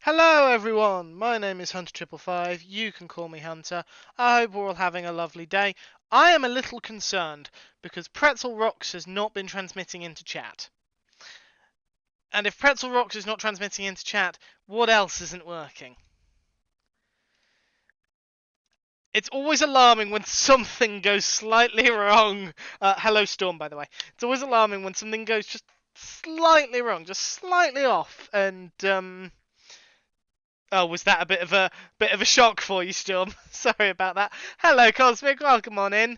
Hello everyone, my name is Hunter555, you can call me Hunter. I hope we're all having a lovely day. I am a little concerned because Pretzel Rocks has not been transmitting into chat. And if Pretzel Rocks is not transmitting into chat, what else isn't working? It's always alarming when something goes slightly wrong. Hello Storm, by the way. It's always alarming when something goes just slightly wrong, just slightly off, and Oh, was that a bit of a shock for you, Storm? Sorry about that. Hello, Cosmic. Welcome on in.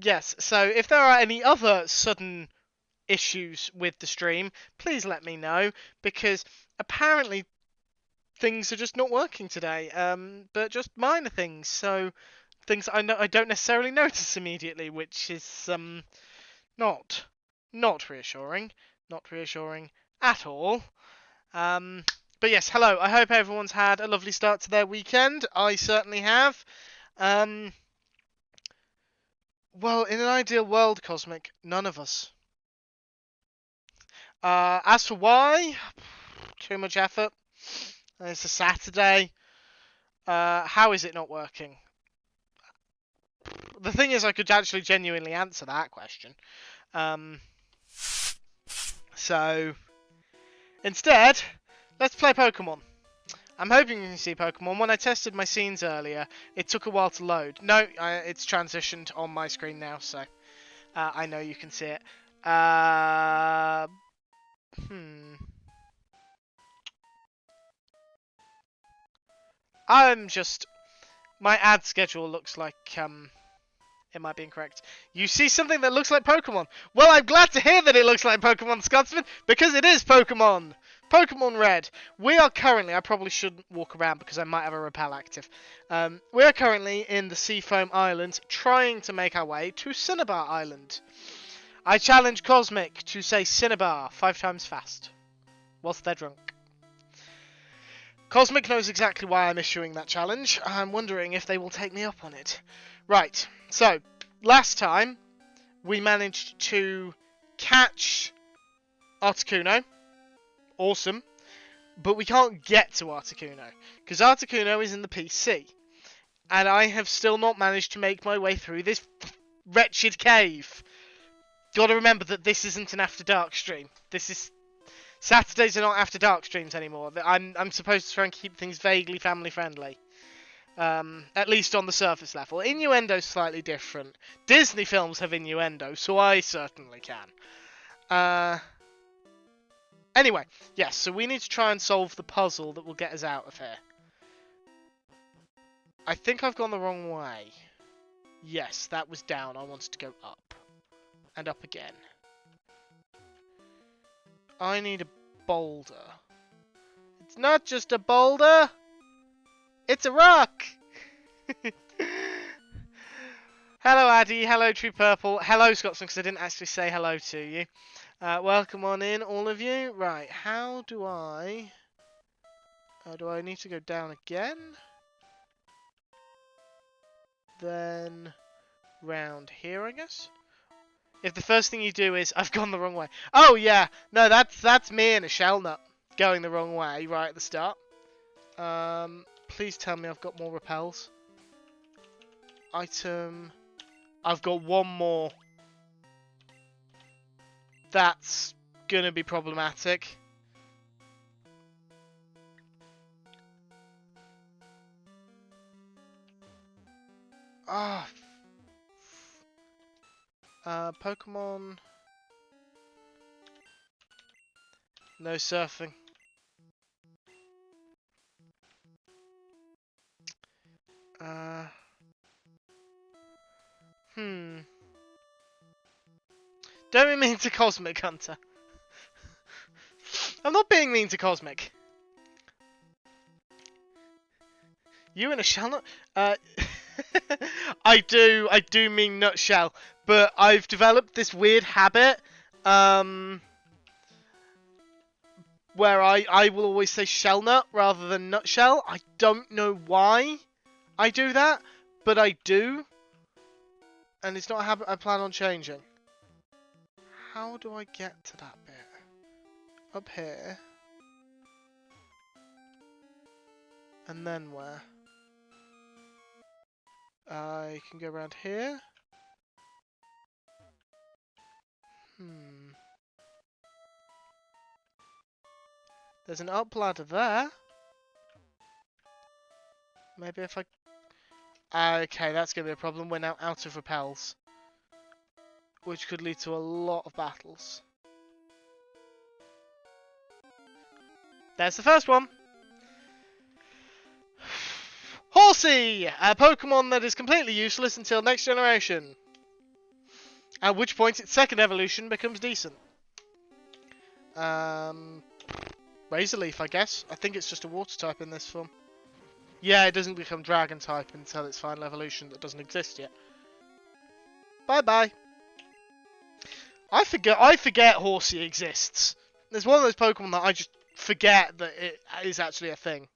Yes. So, if there are any other sudden issues with the stream, please let me know because apparently things are just not working today. But just minor things. So things I don't necessarily notice immediately, which is not not reassuring. Not reassuring at all. Um, but yes, hello. I hope everyone's had a lovely start to their weekend. I certainly have. Um, well, in an ideal world, Cosmic, none of us. As for why, too much effort. It's a Saturday. How is it not working? The thing is, I could actually genuinely answer that question. So, instead, let's play Pokemon. I'm hoping you can see Pokemon. When I tested my scenes earlier, it took a while to load. No, it's transitioned on my screen now, so I know you can see it. I'm just... My ad schedule looks like... It might be incorrect. You see something that looks like Pokemon. Well, I'm glad to hear that it looks like Pokemon, Scotsman, because it is Pokemon. Pokemon Red. We are currently... I probably shouldn't walk around because I might have a repel active. We are currently in the Seafoam Islands, trying to make our way to Cinnabar Island. I challenge Cosmic to say Cinnabar 5 times fast, whilst they're drunk. Cosmic knows exactly why I'm issuing that challenge. I'm wondering if they will take me up on it. Right, so, last time, we managed to catch Articuno. Awesome. But we can't get to Articuno, because Articuno is in the PC. And I have still not managed to make my way through this wretched cave. Gotta remember that this isn't an After Dark stream. This is... Saturdays are not After Dark streams anymore. I'm supposed to try and keep things vaguely family friendly. At least on the surface level. Innuendo's slightly different. Disney films have innuendo, so I certainly can. Anyway, yes, so we need to try and solve the puzzle that will get us out of here. I think I've gone the wrong way. Yes, that was down. I wanted to go up. And up again. I need a boulder. It's not just a boulder! It's a rock! Hello, Addy. Hello, True Purple. Hello, Scotsman, because I didn't actually say hello to you. Welcome on in, all of you. Right, how do I... do I need to go down again? Then... round here, I guess? If the first thing you do is, I've gone the wrong way. Oh, yeah. No, that's me and a shell nut going the wrong way right at the start. Please tell me I've got more repels. Item. I've got one more. That's gonna be problematic. Ah. Pokemon. No surfing. Don't be mean to Cosmic, Hunter. I'm not being mean to Cosmic. You and a shell nut? I do mean nutshell, but I've developed this weird habit, where I will always say shell nut rather than nutshell. I don't know why I do that, but I do. And it's not a habit I plan on changing. How do I get to that bit? Up here. And then where? I can go around here. There's an up ladder there. Maybe if I... Okay, that's going to be a problem. We're now out of repels. Which could lead to a lot of battles. There's the first one. Horsey! A Pokemon that is completely useless until next generation. At which point its second evolution becomes decent. Razor Leaf, I guess. I think it's just a water type in this form. Yeah, it doesn't become dragon type until its final evolution that doesn't exist yet. Bye-bye. I forget Horsey exists. There's one of those Pokemon that I just forget that it is actually a thing.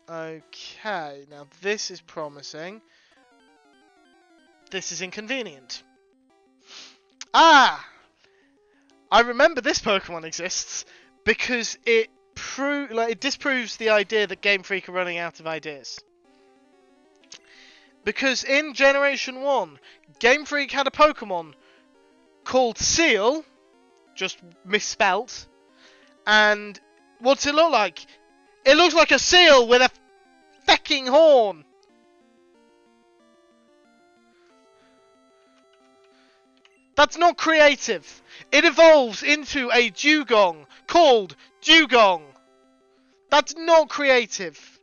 Okay, now this is promising. This is inconvenient. Ah! I remember this Pokemon exists because it disproves the idea that Game Freak are running out of ideas. Because in Generation 1, Game Freak had a Pokemon called Seal, just misspelt, and what's it look like? It looks like a seal with a fecking horn! That's not creative. It evolves into a dugong called Dugong. That's not creative.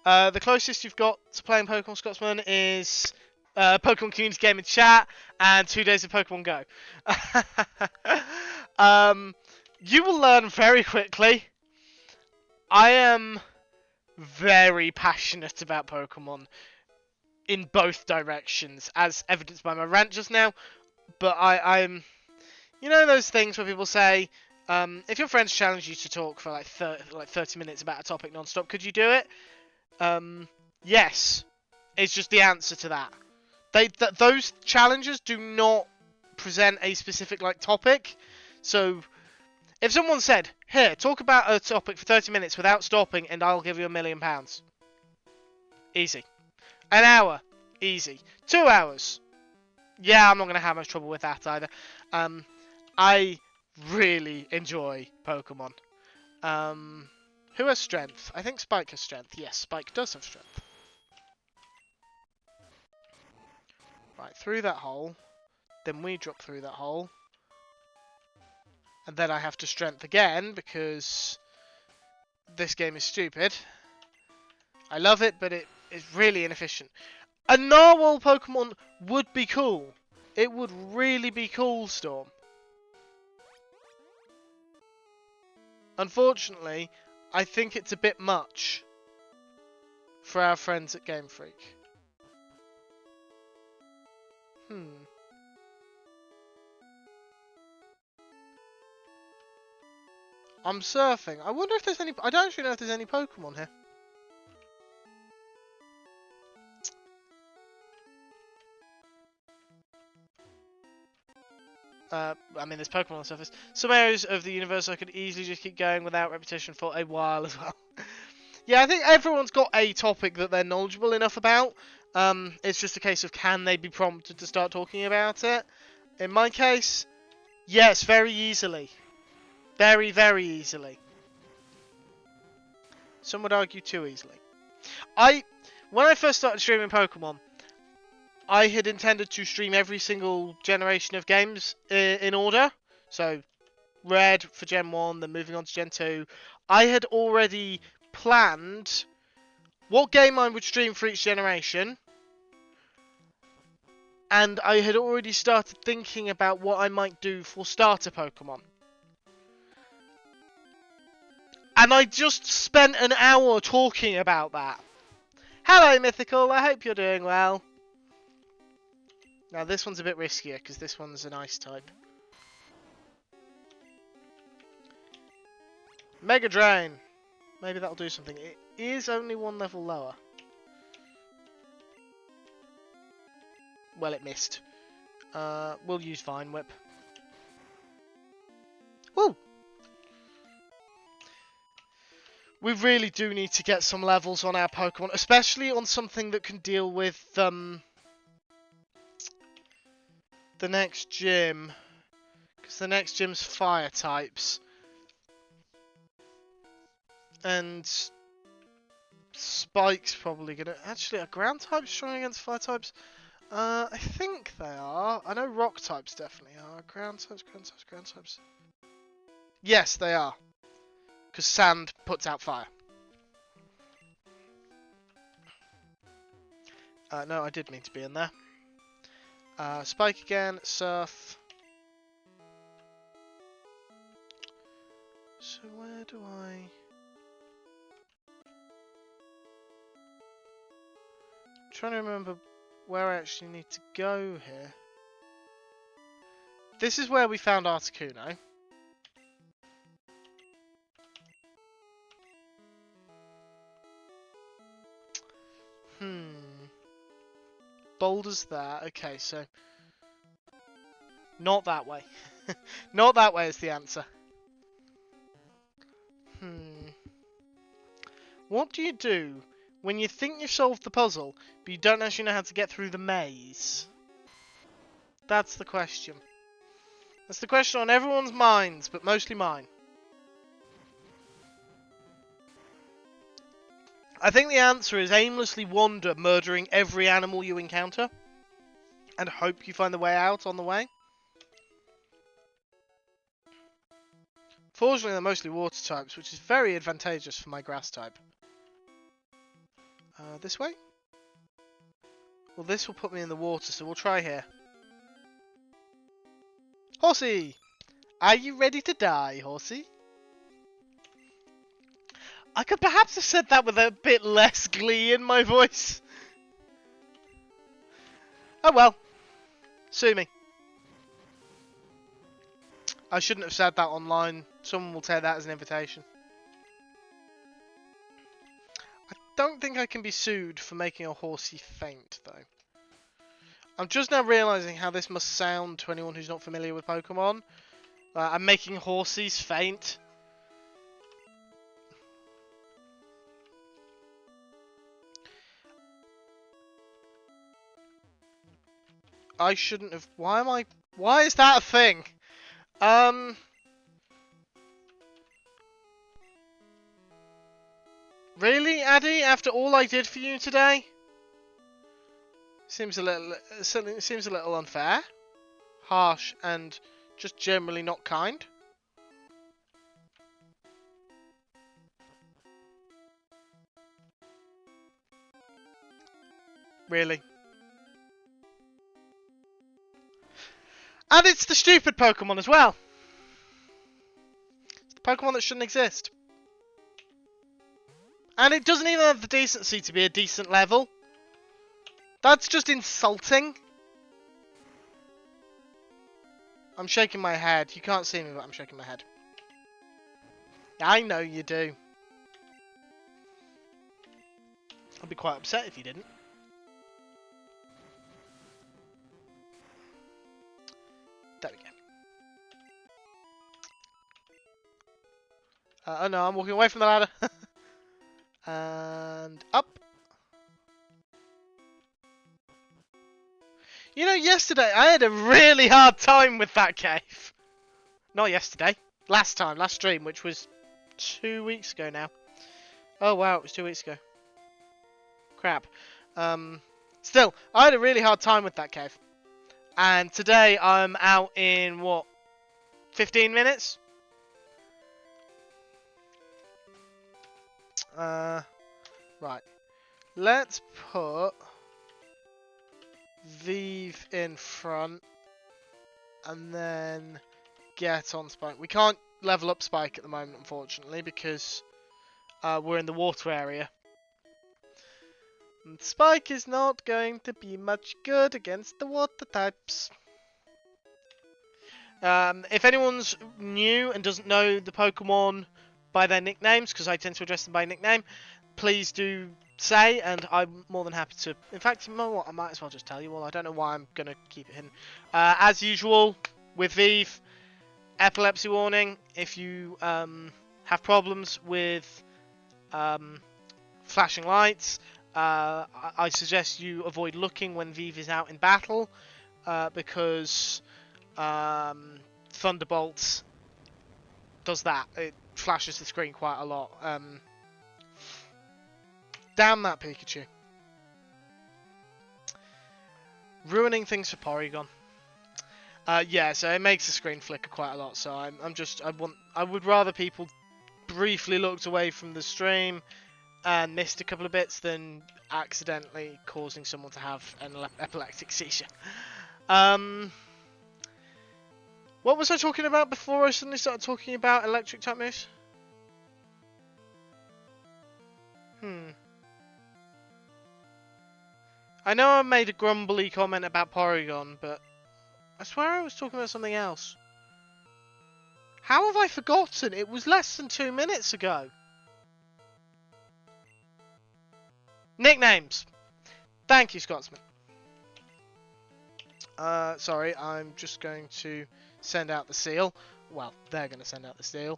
The closest you've got to playing Pokemon Scotsman is Pokemon Community Game and Chat and 2 days of Pokemon Go. You will learn very quickly. I am very passionate about Pokemon in both directions, as evidenced by my rant just now. But I'm... You know those things where people say, if your friends challenge you to talk for like 30 minutes about a topic non-stop, could you do it? Yes. It's just the answer to that. Those challenges do not present a specific topic. So, if someone said, here, talk about a topic for 30 minutes without stopping and I'll give you £1 million. Easy. An hour. Easy. 2 hours. Yeah, I'm not going to have much trouble with that either. I really enjoy Pokemon. Who has strength? I think Spike has strength. Yes, Spike does have strength. Right, through that hole. Then we drop through that hole. And then I have to strength again because this game is stupid. I love it, but it is really inefficient. A Narwhal Pokemon would be cool. It would really be cool, Storm. Unfortunately, I think it's a bit much for our friends at Game Freak. I'm surfing. I wonder if there's any... I don't actually know if there's any Pokemon here. I mean, there's Pokemon on the surface. Some areas of the universe I could easily just keep going without repetition for a while as well. Yeah, I think everyone's got a topic that they're knowledgeable enough about. It's just a case of can they be prompted to start talking about it. In my case, yes, very easily. Very, very easily. Some would argue too easily. When I first started streaming Pokemon, I had intended to stream every single generation of games in order. So, Red for Gen 1, then moving on to Gen 2. I had already planned what game I would stream for each generation. And I had already started thinking about what I might do for starter Pokemon. And I just spent an hour talking about that. Hello, Mythical. I hope you're doing well. Now, this one's a bit riskier, because this one's an ice type. Mega Drain. Maybe that'll do something. It is only one level lower. Well, it missed. We'll use Vine Whip. Woo! We really do need to get some levels on our Pokemon, especially on something that can deal with the next gym. Because the next gym's fire types. And Spike's probably gonna... Actually, are ground types strong against fire types? I think they are. I know rock types definitely are. Ground types, ground types, ground types. Yes, they are. Because sand puts out fire. No, I did mean to be in there. Spike again, Surf. So where do I... I'm trying to remember where I actually need to go here. This is where we found Articuno. Boulders there. Okay, so... Not that way. Not that way is the answer. What do you do when you think you've solved the puzzle, but you don't actually know how to get through the maze? That's the question. That's the question on everyone's minds, but mostly mine. I think the answer is aimlessly wander, murdering every animal you encounter, and hope you find the way out on the way. Fortunately, they're mostly water types, which is very advantageous for my grass type. This way? Well, this will put me in the water, so we'll try here. Horsey! Are you ready to die, Horsey? I could perhaps have said that with a bit less glee in my voice. Oh well. Sue me. I shouldn't have said that online. Someone will take that as an invitation. I don't think I can be sued for making a Horsey faint, though. I'm just now realising how this must sound to anyone who's not familiar with Pokemon. I'm making Horsies faint. I shouldn't have... Why is that a thing? Really, Addy? After all I did for you today? Seems a little unfair. Harsh and just generally not kind. Really? And it's the stupid Pokemon as well. It's the Pokemon that shouldn't exist. And it doesn't even have the decency to be a decent level. That's just insulting. I'm shaking my head. You can't see me, but I'm shaking my head. I know you do. I'd be quite upset if you didn't. There we go. Oh no, I'm walking away from the ladder. And up. You know, yesterday I had a really hard time with that cave. Not yesterday. Last time, last stream, which was 2 weeks ago now. Oh wow, it was 2 weeks ago. Crap. Still, I had a really hard time with that cave. And today I'm out in, what, 15 minutes? Right. Let's put Vive in front. And then get on Spike. We can't level up Spike at the moment, unfortunately, because we're in the water area. And Spike is not going to be much good against the water types. If anyone's new and doesn't know the Pokemon by their nicknames, because I tend to address them by nickname, please do say, and I'm more than happy to. In fact, you know what? I might as well just tell you all. I don't know why I'm going to keep it hidden. As usual, with Vive, epilepsy warning. If you have problems with flashing lights. I suggest you avoid looking when Vive is out in battle, because Thunderbolt does that. It flashes the screen quite a lot. Damn that Pikachu. Ruining things for Porygon. Yeah, so it makes the screen flicker quite a lot. So I would rather people briefly looked away from the stream and missed a couple of bits than accidentally causing someone to have an epileptic seizure. What was I talking about before I suddenly started talking about electric type moves? I know I made a grumbly comment about Porygon, but I swear I was talking about something else. How have I forgotten? It was less than 2 minutes ago. Nicknames. Thank you, Scotsman. Sorry, I'm just going to send out the seal. Well, they're going to send out the seal.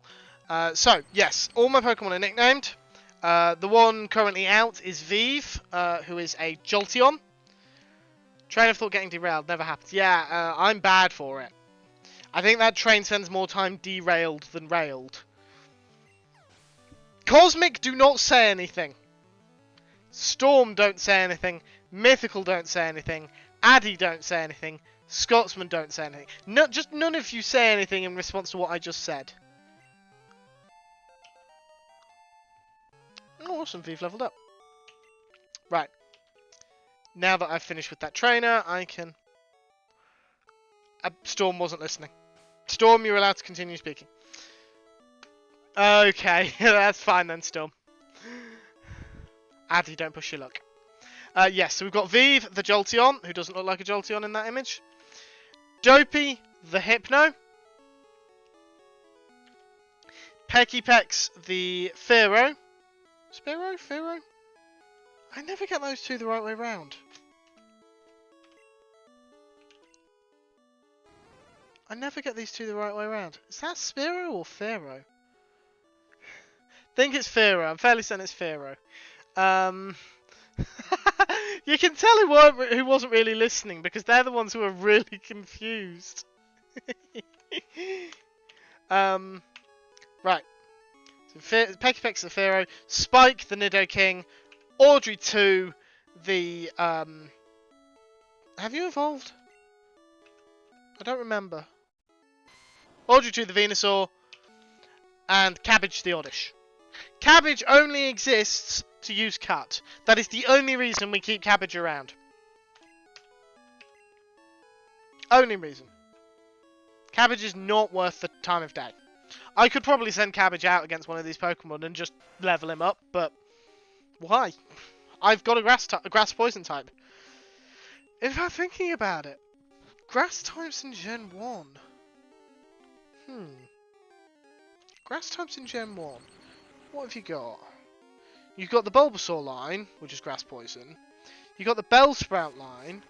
So, yes, all my Pokemon are nicknamed. The one currently out is Vive, who is a Jolteon. Train of thought getting derailed, never happened. Yeah, I'm bad for it. I think that train spends more time derailed than railed. Cosmic do not say anything. Storm don't say anything. Mythical don't say anything. Addy don't say anything. Scotsman don't say anything. No, just none of you say anything in response to what I just said. Oh, awesome, Vive leveled up. Right. Now that I've finished with that trainer, I can... Storm wasn't listening. Storm, you're allowed to continue speaking. Okay, that's fine then, Storm. Addy, don't push your luck. Yes, so we've got Vive, the Jolteon, who doesn't look like a Jolteon in that image. Dopey, the Hypno. Pecky the Fearow. Spearow? Fearow? I never get those two the right way round. I never get these two the right way round. Is that Spearow or Pharaoh? I think it's Pharaoh. I'm fairly certain it's Pharaoh. You can tell who wasn't really listening because they're the ones who are really confused. Right. So Pecky the Pharaoh, Spike the Nidoking, Audrey 2 the have you evolved? I don't remember. Audrey 2 the Venusaur, and Cabbage the Oddish. Cabbage only exists to use Cut. That is the only reason we keep Cabbage around. Only reason. Cabbage is not worth the time of day. I could probably send Cabbage out against one of these Pokemon and just level him up, but why? I've got a grass poison type. In fact, thinking about it, grass types in Gen 1. Grass types in Gen 1. What have you got? You've got the Bulbasaur line, which is grass poison. You've got the Bellsprout line,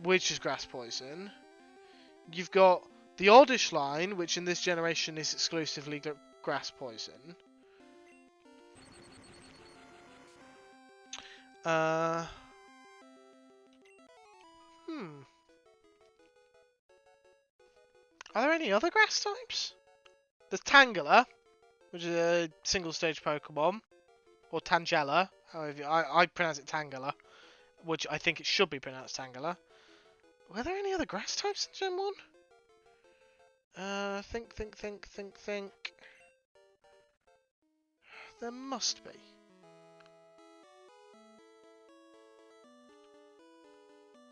which is grass poison. You've got the Oddish line, which in this generation is exclusively grass poison. Are there any other grass types? There's Tangela, which is a single stage Pokemon. Or Tangela, however I pronounce it Tangela, which I think it should be pronounced Tangela. Were there any other grass types in Gen 1? Think. There must be.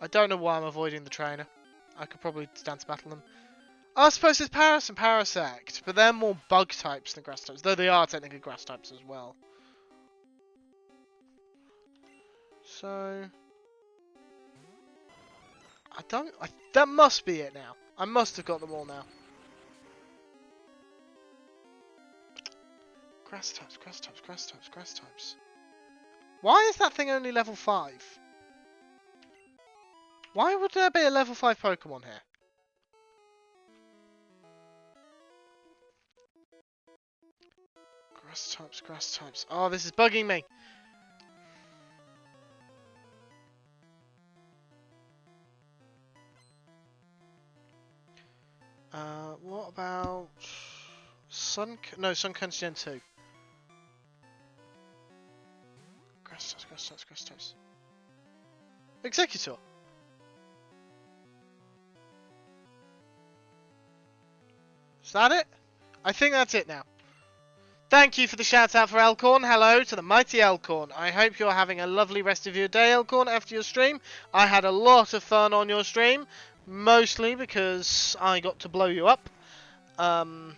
I don't know why I'm avoiding the trainer. I could probably stand to battle them. I suppose it's Paras and Parasect, but they're more bug types than grass types, though they are technically grass types as well. So... that must be it now. I must have got them all now. Grass types. Why is that thing only level 5? Why would there be a level 5 Pokemon here? Grass types, grass types. Oh, this is bugging me. What about Sun? No, Sun Country Gen 2. Grass types, grass types, grass types. Executor. Is that it? I think that's it now. Thank you for the shout out for Elcorn. Hello to the mighty Elcorn. I hope you're having a lovely rest of your day, Elcorn, after your stream. I had a lot of fun on your stream, mostly because I got to blow you up. You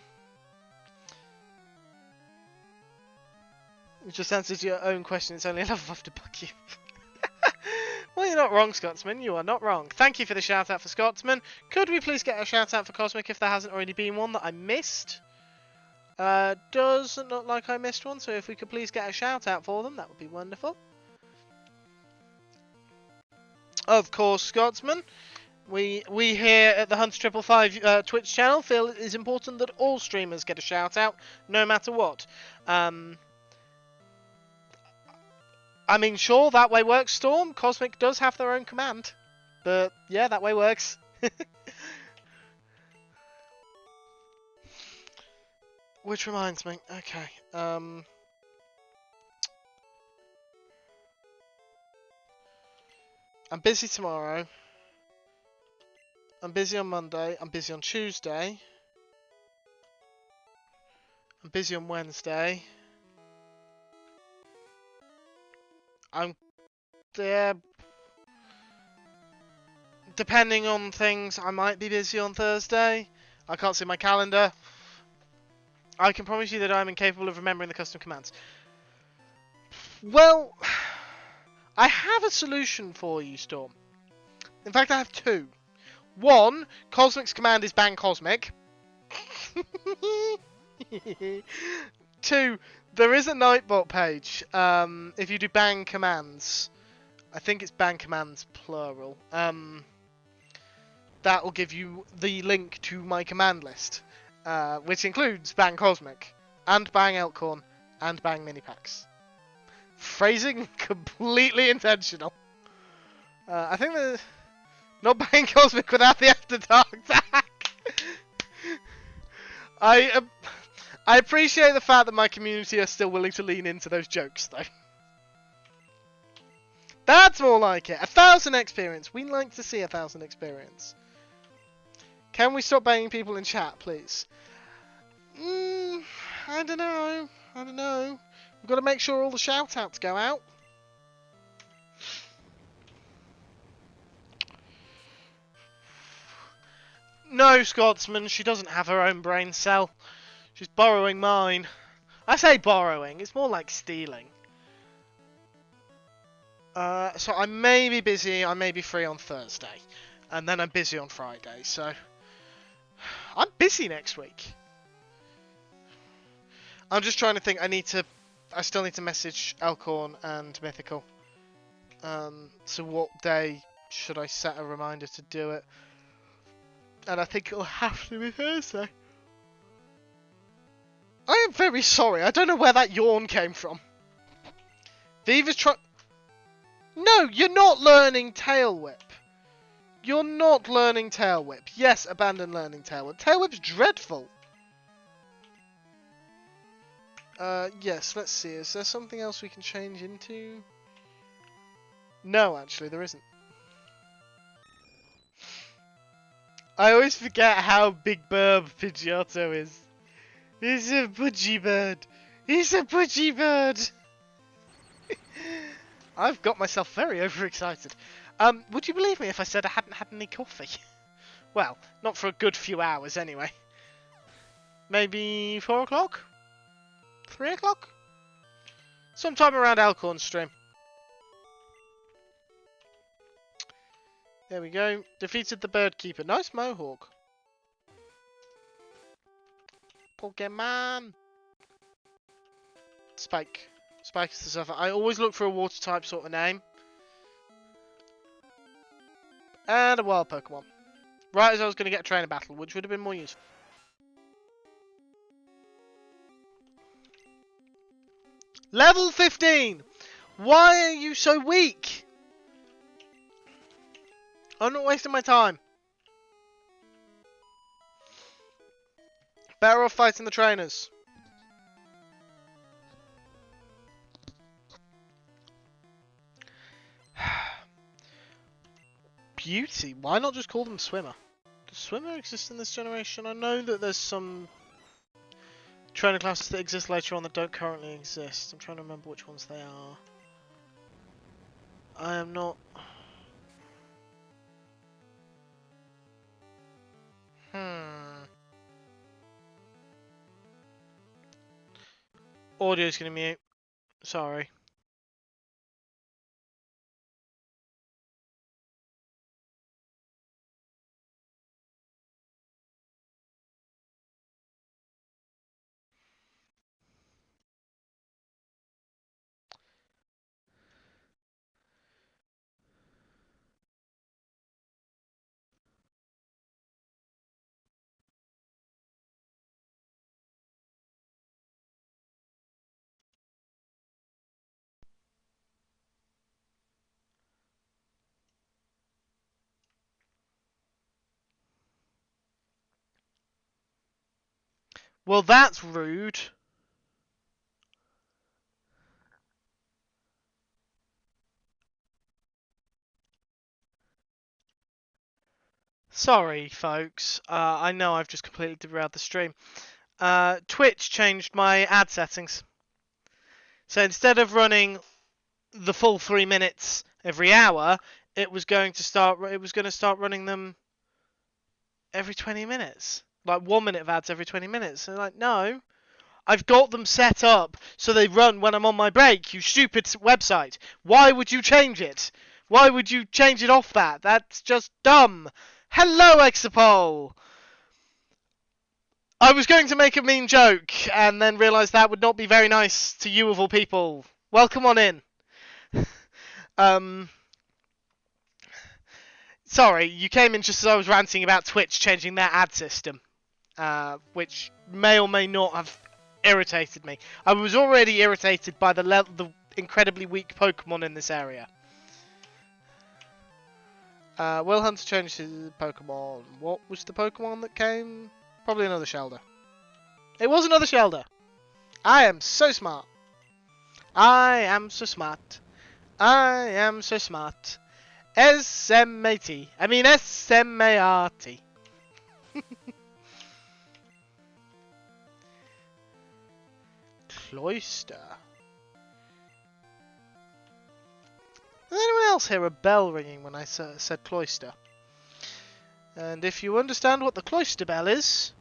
just answered your own question. It's only a level 5 to bug you. Well, you're not wrong, Scotsman. You are not wrong. Thank you for the shout out for Scotsman. Could we please get a shout out for Cosmic if there hasn't already been one that I missed? Doesn't look like I missed one, so if we could please get a shout out for them, that would be wonderful. Of course, Scotsman. We here at the Hunter 555 Twitch channel feel it is important that all streamers get a shout out, no matter what. I mean, sure, that way works, Storm. Cosmic does have their own command. But, yeah, that way works. Which reminds me, okay. I'm busy tomorrow. I'm busy on Monday. I'm busy on Tuesday. I'm busy on Wednesday. I'm there. Depending on things, I might be busy on Thursday. I can't see my calendar. I can promise you that I'm incapable of remembering the custom commands. Well, I have a solution for you, Storm. In fact, I have two. One, Cosmic's command is bang Cosmic. Two, there is a Nightbot page. If you do bang commands, I think it's bang commands plural. That will give you the link to my command list, which includes bang Cosmic, and bang Elkhorn, and bang Minipacks. Phrasing completely intentional. I think the not bang Cosmic without the After Dark tag. I appreciate the fact that my community are still willing to lean into those jokes, though. That's more like it. 1,000 experience. We like to see 1,000 experience. Can we stop banging people in chat, please? I don't know. We've got to make sure all the shout-outs go out. No, Scotsman, she doesn't have her own brain cell. She's borrowing mine. I say borrowing, it's more like stealing. So I may be busy, I may be free on Thursday. And then I'm busy on Friday, so... I'm busy next week. I'm just trying to think, I still need to message Elkhorn and Mythical. So what day should I set a reminder to do it? And I think it'll have to be Thursday. I am very sorry. I don't know where that yawn came from. Viva's No, you're not learning Tail Whip. You're not learning Tail Whip. Yes, abandon learning Tail Whip. Tail Whip's dreadful. Yes, let's see. Is there something else we can change into? No, actually, there isn't. I always forget how big Burb Pidgeotto is. He's a budgie bird. He's a budgie bird. I've got myself very overexcited. Would you believe me if I said I hadn't had any coffee? Well, not for a good few hours anyway. Maybe 4 o'clock? 3 o'clock? Sometime around Elkhorn stream. There we go. Defeated the bird keeper. Nice mohawk. Pokémon. Spike. Spike is the surfer. I always look for a water type sort of name. And a wild Pokemon. Right as I was going to get a trainer battle, which would have been more useful. Level 15! Why are you so weak? I'm not wasting my time. Better off fighting the trainers. Beauty. Why not just call them Swimmer? Does Swimmer exist in this generation? I know that there's some trainer classes that exist later on that don't currently exist. I'm trying to remember which ones they are. I am not... Audio's gonna mute. Sorry. Well, that's rude. Sorry, folks. I know I've just completely derailed the stream. Twitch changed my ad settings. So instead of running the full 3 minutes every hour, it was going to start running them every 20 minutes. Like 1 minute of ads every 20 minutes. So like, no. I've got them set up so they run when I'm on my break, you stupid website. Why would you change it? Why would you change it off that? That's just dumb. Hello, Exapol! I was going to make a mean joke and then realised that would not be very nice to you of all people. Welcome on in. Sorry, you came in just as I was ranting about Twitch changing their ad system, which may or may not have irritated me. I was already irritated by the incredibly weak Pokemon in this area. Will Hunter changed his Pokemon. What was the Pokemon that came? Probably another Shelder. It was another Shelder. I am so smart. I am so smart. I am so smart. S-M-A-T. I mean S-M-A-R-T. Cloister. Does anyone else hear a bell ringing when I said cloister? And if you understand what the cloister bell is,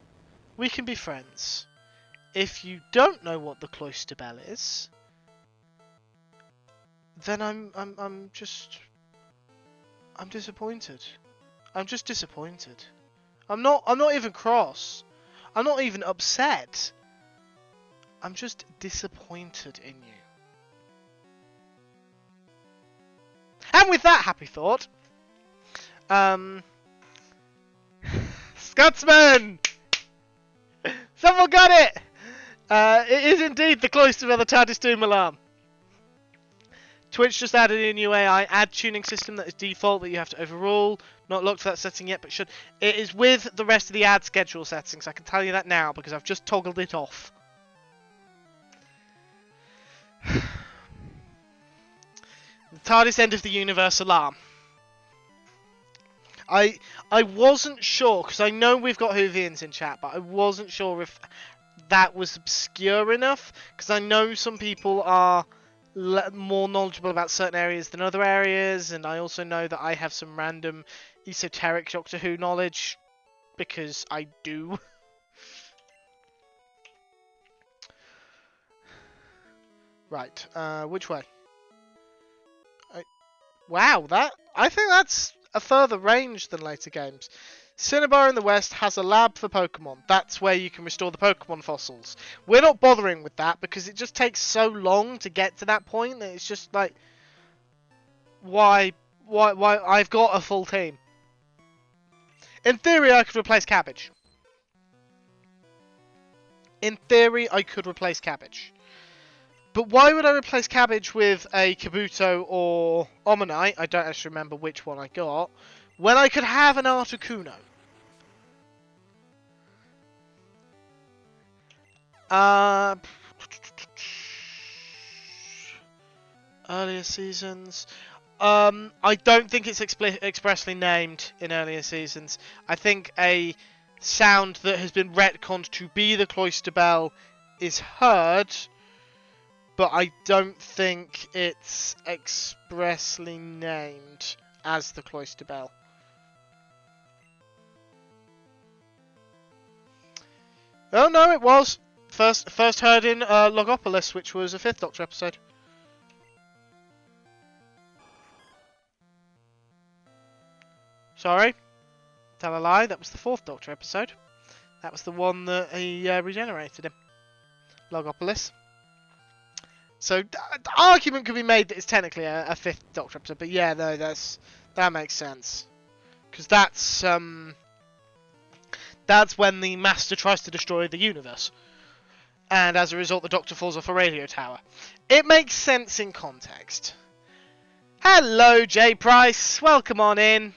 we can be friends. If you don't know what the cloister bell is, then I'm disappointed. I'm just disappointed. I'm not even cross. I'm not even upset. I'm just disappointed in you. And with that happy thought, Scotsman! Someone got it! It is indeed the cloister of the TARDIS Doom alarm. Twitch just added a new AI ad tuning system that is default that you have to overrule. Not looked for that setting yet, but should. It is with the rest of the ad schedule settings. I can tell you that now because I've just toggled it off. The TARDIS end of the universe alarm. I wasn't sure, because I know we've got Whovians in chat, but I wasn't sure if that was obscure enough, because I know some people are more knowledgeable about certain areas than other areas, and I also know that I have some random esoteric Doctor Who knowledge, because I do. Right, which way? Wow, I think that's a further range than later games. Cinnabar in the west has a lab for Pokemon. That's where you can restore the Pokemon fossils. We're not bothering with that because it just takes so long to get to that point that it's just like, why? I've got a full team. In theory, I could replace Cabbage. In theory, I could replace Cabbage. But why would I replace Cabbage with a Kabuto or Omanite? I don't actually remember which one I got. When I could have an Articuno. Earlier seasons. I don't think it's expressly named in earlier seasons. I think a sound that has been retconned to be the Cloister Bell is heard, but I don't think it's expressly named as the Cloister Bell. Oh no, it was first heard in Logopolis, which was a 5th Doctor episode. Sorry, tell a lie. That was the 4th Doctor episode. That was the one that he regenerated him. Logopolis. So the argument could be made that it's technically a 5th Doctor episode, but yeah, no, that makes sense, because that's when the Master tries to destroy the universe, and as a result, the Doctor falls off a radio tower. It makes sense in context. Hello, J. Price. Welcome on in.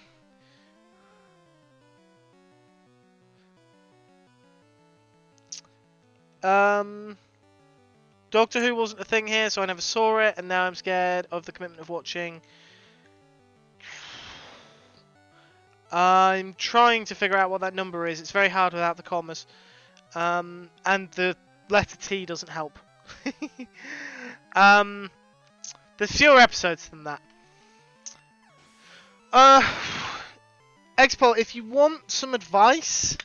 Doctor Who wasn't a thing here, so I never saw it, and now I'm scared of the commitment of watching. I'm trying to figure out what that number is. It's very hard without the commas. And the letter T doesn't help. There's fewer episodes than that. Expol, if you want some advice,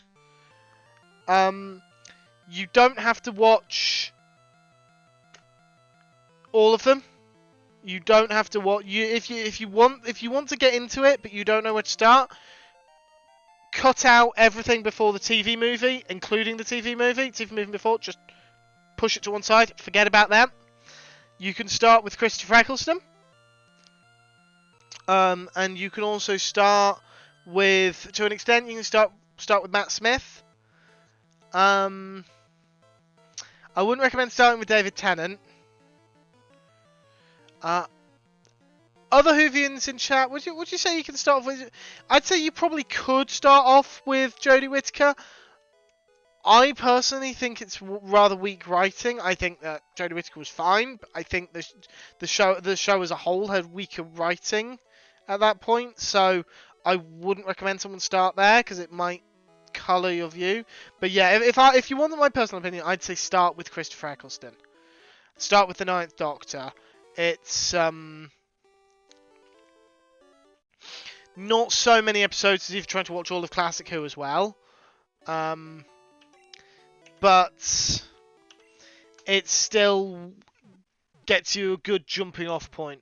you don't have to watch all of them. You don't have to watch. If you want to get into it, but you don't know where to start, cut out everything before the TV movie, including the TV movie before. Just push it to one side. Forget about that. You can start with Christopher Eccleston, and you can also start with, to an extent, you can start with Matt Smith. I wouldn't recommend starting with David Tennant. Other Whovians in chat, would you say you can start off with? I'd say you probably could start off with Jodie Whittaker. I personally think it's rather weak writing. I think that Jodie Whittaker was fine, but I think the show as a whole had weaker writing at that point. So I wouldn't recommend someone start there because it might colour your view. But yeah, if you want my personal opinion, I'd say start with Christopher Eccleston. Start with the 9th Doctor. It's not so many episodes as if you're trying to watch all of Classic Who as well. But it still gets you a good jumping off point.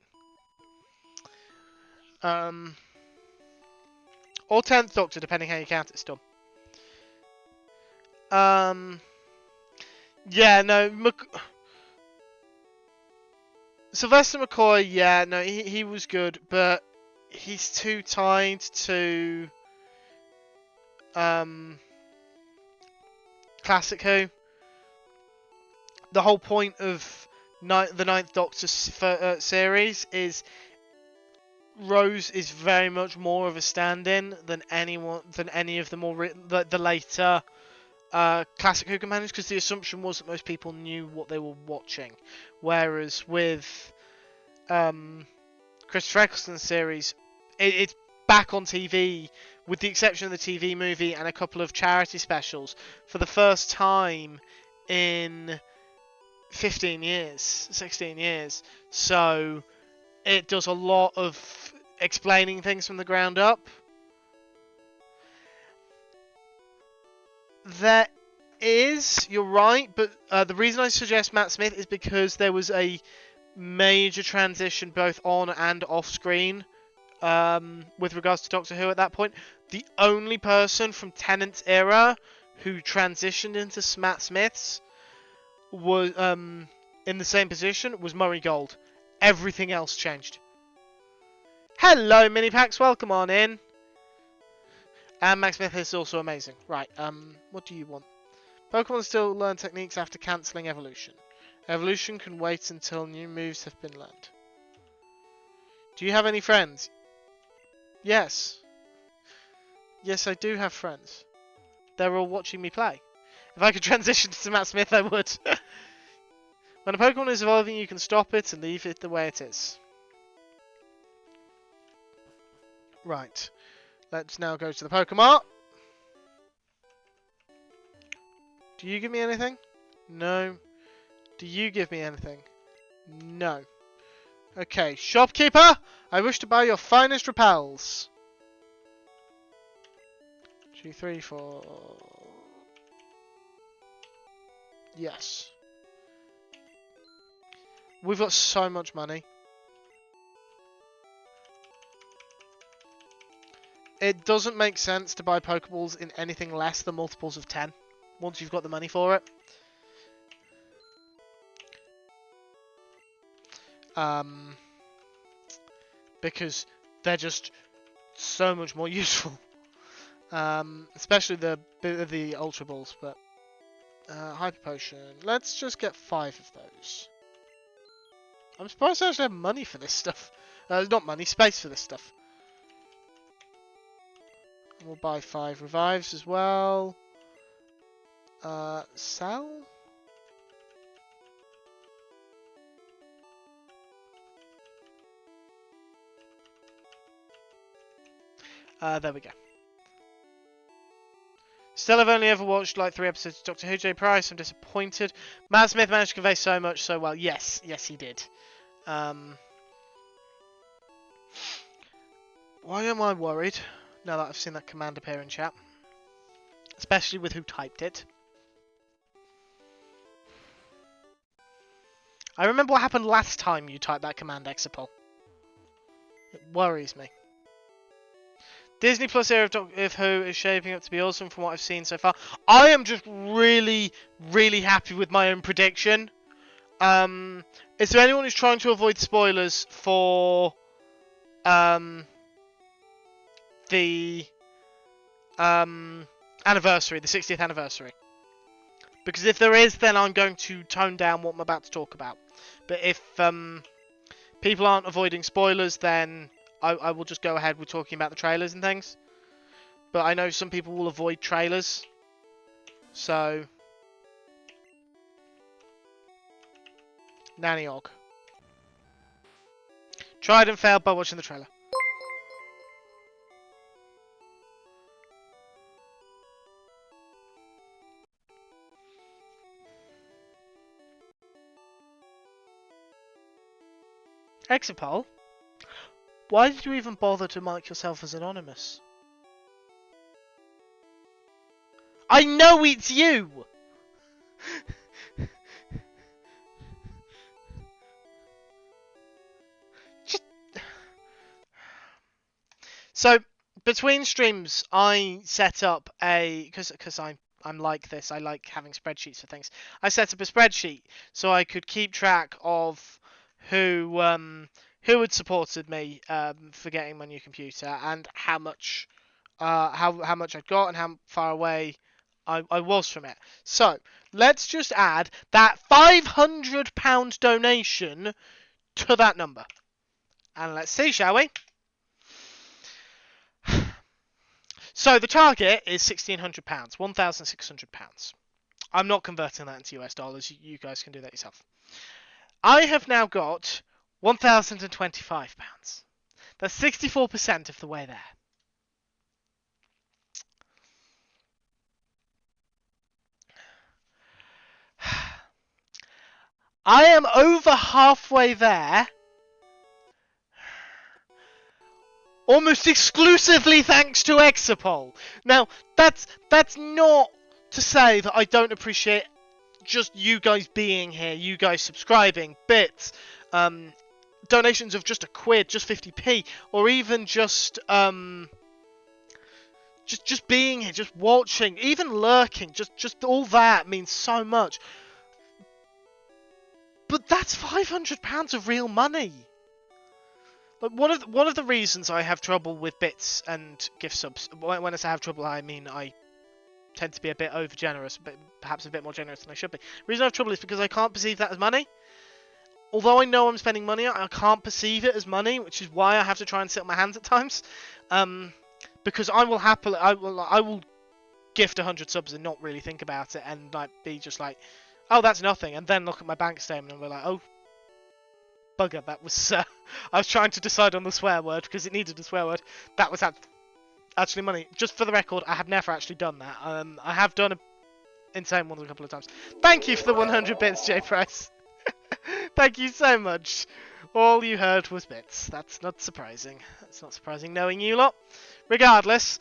Or 10th Doctor, depending how you count it still. Yeah, no, Sylvester McCoy, yeah, no, he was good, but he's too tied to Classic Who. The whole point of the 9th Doctor series is Rose is very much more of a stand-in than any of the later Classic Who companions, because the assumption was that most people knew what they were watching, whereas with Christopher Eccleston's series, it's back on TV, with the exception of the TV movie and a couple of charity specials, for the first time in 16 years. So it does a lot of explaining things from the ground up. There is, you're right, but the reason I suggest Matt Smith is because there was a major transition both on and off screen with regards to Doctor Who at that point. The only person from Tennant's era who transitioned into Matt Smith's was in the same position was Murray Gold. Everything else changed. Hello, Mini-Packs, welcome on in. And Max Smith is also amazing. Right, what do you want? Pokemon still learn techniques after cancelling evolution. Evolution can wait until new moves have been learned. Do you have any friends? Yes. Yes, I do have friends. They're all watching me play. If I could transition to Matt Smith, I would. When a Pokemon is evolving, you can stop it and leave it the way it is. Right. Let's now go to the Pokemon. Do you give me anything? No. Do you give me anything? No. Okay, shopkeeper, I wish to buy your finest repels. 2, 3, 4. Yes. We've got so much money. It doesn't make sense to buy Pokeballs in anything less than multiples of 10 once you've got the money for it. Because they're just so much more useful. Especially the Ultra Balls, but Hyper Potion. Let's just get 5 of those. I'm surprised I actually have money for this stuff. Not money, space for this stuff. And we'll buy 5 revives as well. Sell? There we go. Still, I've only ever watched like 3 episodes of Doctor Who. J. Price, I'm disappointed. Matt Smith managed to convey so much so well. Yes, he did. Why am I worried now that I've seen that command appear in chat? Especially with who typed it. I remember what happened last time you typed that command, Exapol. It worries me. Disney Plus era of Who is shaping up to be awesome from what I've seen so far. I am just really, really happy with my own prediction. Is there anyone who's trying to avoid spoilers for the anniversary, the 60th anniversary? Because if there is, then I'm going to tone down what I'm about to talk about. But if people aren't avoiding spoilers, then I will just go ahead with talking about the trailers and things. But I know some people will avoid trailers. So, Nanny Og. Tried and failed by watching the trailer. Exapol? Why did you even bother to mark yourself as anonymous? I know it's you! So, between streams, I set up a... Because I'm like this, I like having spreadsheets for things. I set up a spreadsheet so I could keep track of who had supported me for getting my new computer and how much I'd got and how far away I was from it. So let's just add that £500 donation to that number, and let's see, shall we? So the target is £1,600, £1,600. I'm not converting that into US dollars. You guys can do that yourself. I have now got £1,025. That's 64% of the way there. I am over halfway there. Almost exclusively thanks to Exapol. Now, that's not to say that I don't appreciate just you guys being here, you guys subscribing, bits, donations of just £1, just 50p, or even just being here, just watching, even lurking, just all that means so much. But that's £500 of real money. Like one of the reasons I have trouble with bits and gift subs, when I say have trouble, I mean I tend to be a bit over generous, but perhaps a bit more generous than I should be. The reason I have trouble is because I can't perceive that as money. Although I know I'm spending money, I can't perceive it as money, which is why I have to try and sit on my hands at times. Because I will happily, I will gift 100 subs and not really think about it, and like be just like, oh, that's nothing, and then look at my bank statement and be like, oh, bugger, that was. I was trying to decide on the swear word because it needed a swear word. That was actually money. Just for the record, I have never actually done that. I have done insane ones a couple of times. Thank you for the 100 bits, J Price. Thank you so much. All you heard was bits. That's not surprising. That's not surprising knowing you lot. Regardless,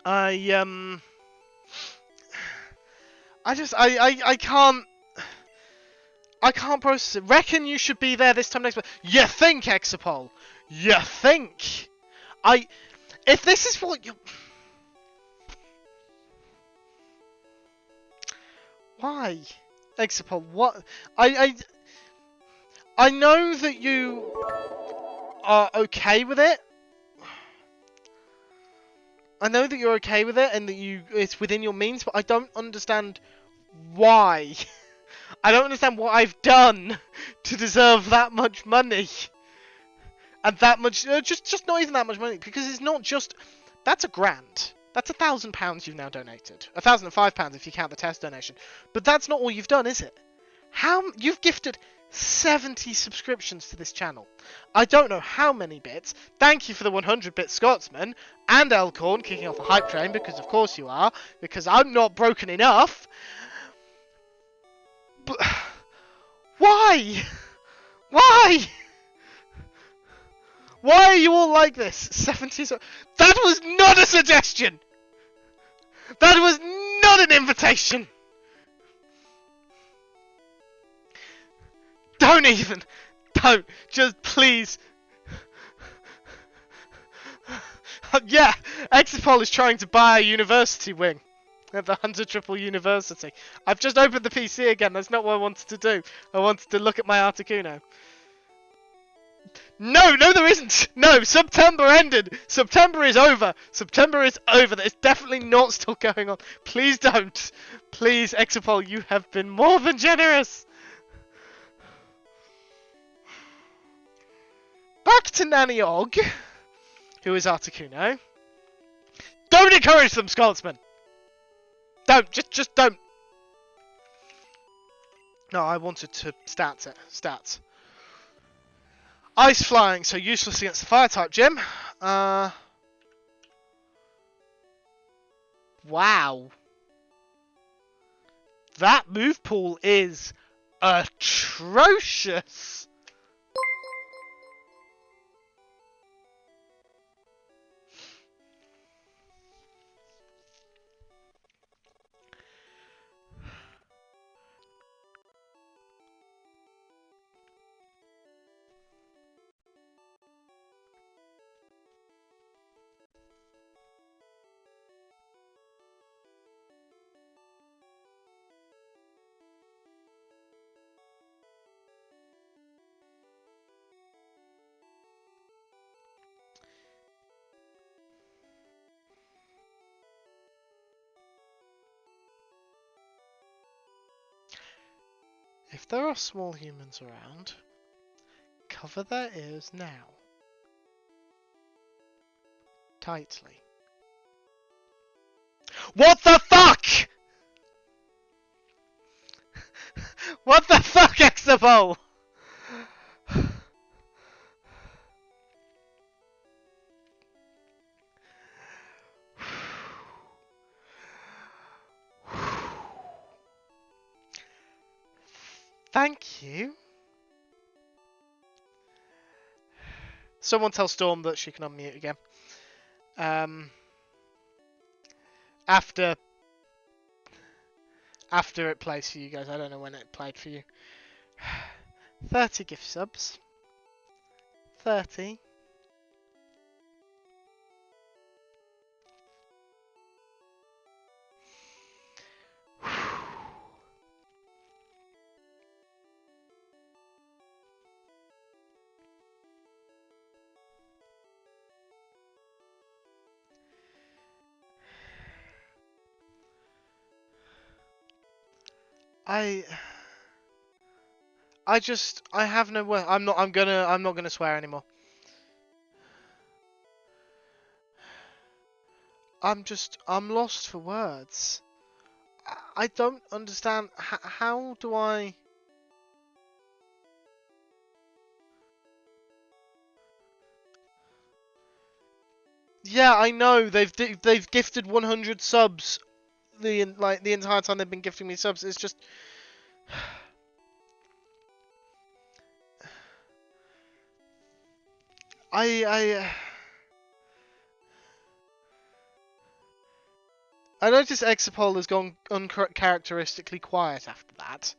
I can't process it. Reckon you should be there this time next month. You think, Exapol? You think? If this is what you... Why? Exapol, what? I know that you are okay with it. I know that you're okay with it and that it's within your means, but I don't understand why. I don't understand what I've done to deserve that much money. And that much, just not even that much money, because it's not just, that's £1,000. That's £1,000 you've now donated. £1,005 if you count the test donation. But that's not all you've done, is it? You've gifted 70 subscriptions to this channel. I don't know how many bits. Thank you for the 100-bit Scotsman and Elcorn kicking off a hype train, because of course you are, because I'm not broken enough. But why? Why? Why are you all like this? 70. That was not a suggestion. That was not an invitation. Don't even. Don't. Just please. Yeah, Exapol is trying to buy a university wing at the Hunter Triple University. I've just opened the PC again. That's not what I wanted to do. I wanted to look at my Articuno. No, there isn't. No, September ended. September is over. September is over. It's definitely not still going on. Please don't. Please, Exapol, you have been more than generous. Back to Nanny Og, who is Articuno. Don't encourage them, Scotsman. Don't. Just don't. No, I wanted to stats it. Stats. Ice flying, so useless against the fire type gym. Wow. That move pool is atrocious. If there are small humans around, cover their ears now. Tightly. What the fuck?! What the fuck, Exapol?! Thank you. Someone tell Storm that she can unmute again. After it plays for you guys. I don't know when it played for you. 30 gift subs. 30. I have no word. I'm not gonna swear anymore. I'm lost for words. I don't understand. How do I? Yeah, I know they've gifted 100 subs the entire time they've been gifting me subs. It's just I noticed Exapol has gone uncharacteristically quiet after that.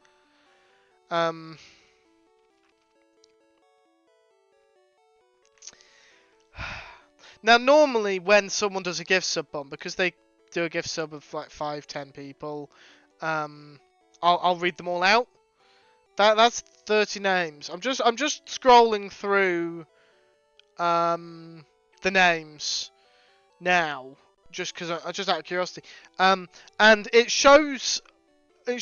Now normally when someone does a gift sub bomb, because they do a gift sub of like 5-10 people, I'll read them all out. That's 30 names. I'm just scrolling through the names now, just because just out of curiosity. And it shows the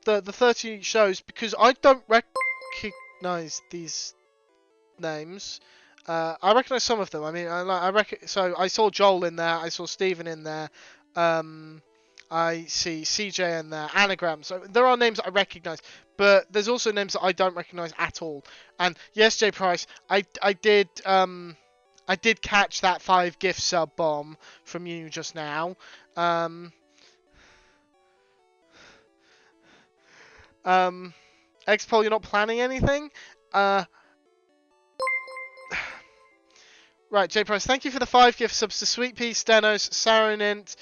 30 shows because I don't recognize these names. I recognise some of them. I mean, so I saw Joel in there. I saw Stephen in there. I see CJ in there. Anagram. So there are names that I recognise, but there's also names that I don't recognise at all. And yes, J Price, I did catch that 5 gift sub bomb from you just now. Xpol, you're not planning anything? Right, J Price, thank you for the 5 gift subs to Sweet Pea, Stenos, Saronint,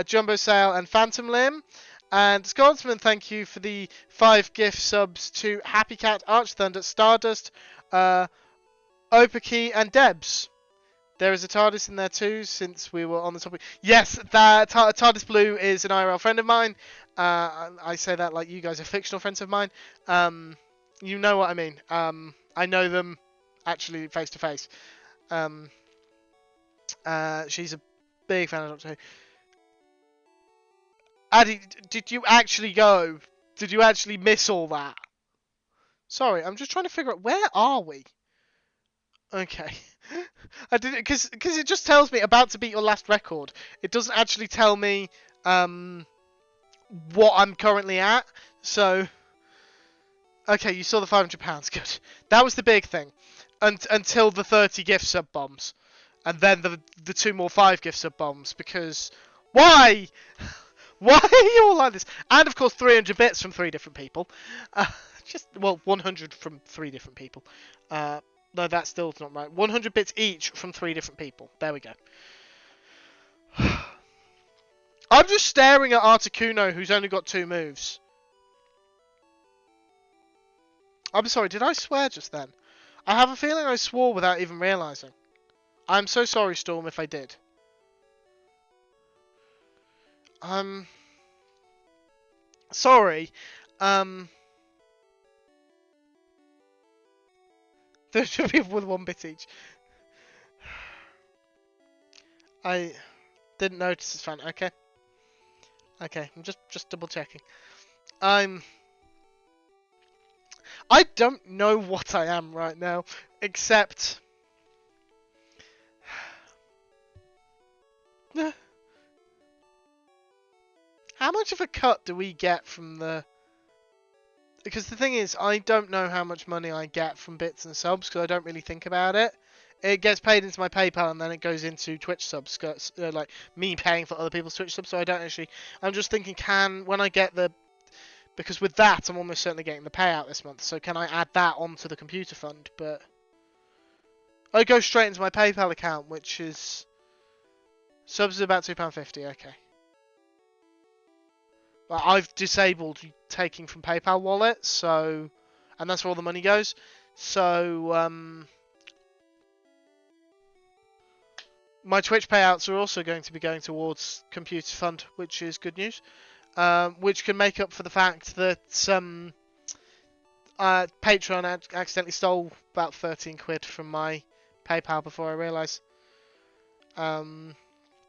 Jumbo Sale, and Phantom Limb. And Scotsman, thank you for the 5 gift subs to Happy Cat, Arch Thunder, Stardust, Opakey, and Debs. There is a TARDIS in there too, since we were on the topic. Yes, that TARDIS Blue is an IRL friend of mine. I say that like you guys are fictional friends of mine. You know what I mean. I know them actually face to face. She's a big fan of Doctor Who. Addy, did you actually go? Did you actually miss all that? Sorry, I'm just trying to figure out where are we? Okay. I did it because it just tells me about to beat your last record. It doesn't actually tell me what I'm currently at. So okay, you saw the £500. Good. That was the big thing. Until the 30 gift sub bombs, and then the 2 more 5 gift sub bombs. Because why? Why are you all like this? And of course 300 bits from 3 different people. 100 from 3 different people. No, that's still not right. 100 bits each from 3 different people. There we go. I'm just staring at Articuno, who's only got 2 moves. I'm sorry, did I swear just then? I have a feeling I swore without even realising. I'm so sorry, Storm, if I did. Sorry. There should be with 1 bit each. I didn't notice it's fine. Okay. Okay, I'm just double checking. I don't know what I am right now, except how much of a cut do we get from the... Because the thing is, I don't know how much money I get from bits and subs, because I don't really think about it. It gets paid into my PayPal, and then it goes into Twitch subs, like me paying for other people's Twitch subs, so I don't actually... I'm just thinking, when I get the... Because with that, I'm almost certainly getting the payout this month, so can I add that onto the computer fund? But I go straight into my PayPal account, which is... Subs is about £2.50, okay. Well, I've disabled taking from PayPal wallet, so... And that's where all the money goes. So, my Twitch payouts are also going to be going towards computer fund, which is good news. Which can make up for the fact that Patreon accidentally stole about 13 quid from my PayPal before I realised.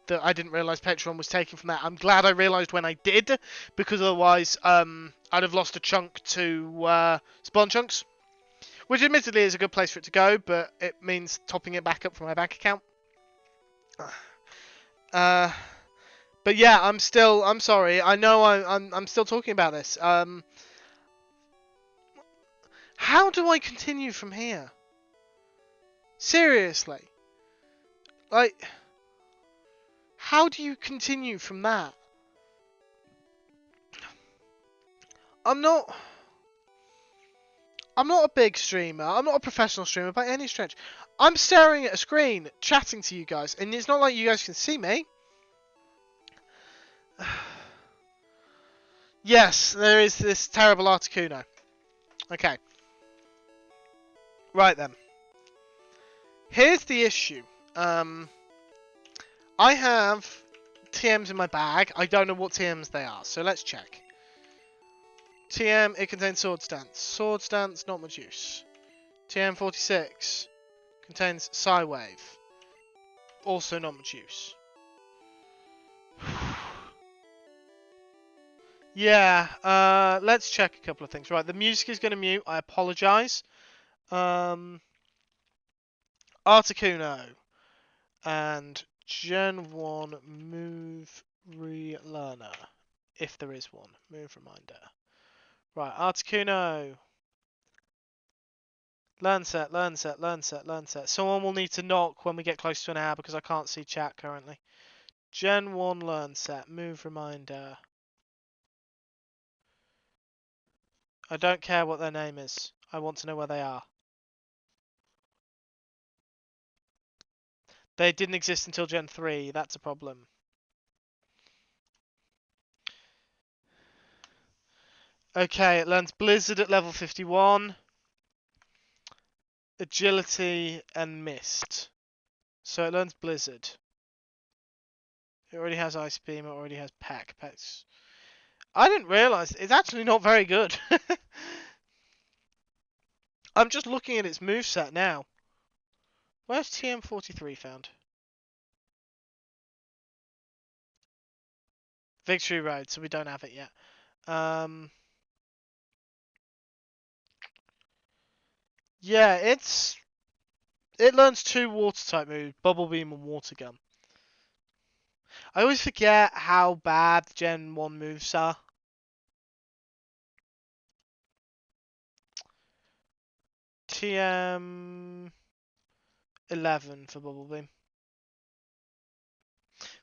that I didn't realise Patreon was taken from that. I'm glad I realised when I did, because otherwise I'd have lost a chunk to Spawn Chunks, which admittedly is a good place for it to go, but it means topping it back up from my bank account. But yeah, I'm sorry. I know I'm still talking about this. How do I continue from here? Seriously. Like, how do you continue from that? I'm not a big streamer. I'm not a professional streamer by any stretch. I'm staring at a screen, chatting to you guys, and it's not like you guys can see me. Yes, there is this terrible Articuno. Okay. Right then. Here's the issue. I have TMs in my bag. I don't know what TMs they are, so let's check. TM, it contains Sword Stance. Sword Stance, not much use. TM46 contains Psywave. Also not much use. Yeah, let's check a couple of things. Right, the music is going to mute. I apologise. Articuno. And Gen 1 Move Relearner. If there is one. Move Reminder. Right, Articuno. Learn set, learn set, learn set, learn set. Someone will need to knock when we get close to an hour because I can't see chat currently. Gen 1 learn set, move reminder. I don't care what their name is. I want to know where they are. They didn't exist until Gen 3. That's a problem. Okay, it learns Blizzard at level 51. Agility and Mist. So it learns Blizzard. It already has Ice Beam. It already has Peck. Peck's... I didn't realise. It's actually not very good. I'm just looking at its moveset now. Where's TM43 found? Victory Road, so we don't have it yet. Yeah, it learns 2 water type moves, Bubble Beam and Water Gun. I always forget how bad Gen 1 moves are. TM 11 for Bubble Beam.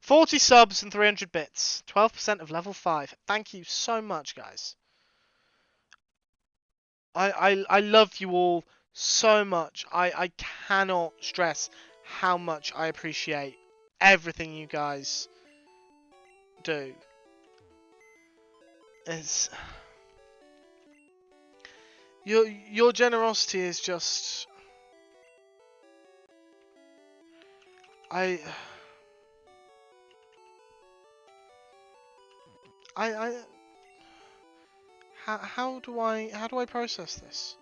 40 subs and 300 bits. 12% of level 5. Thank you so much, guys. I love you all so much. I cannot stress how much I appreciate everything you guys do. It's your generosity is just how do I process this?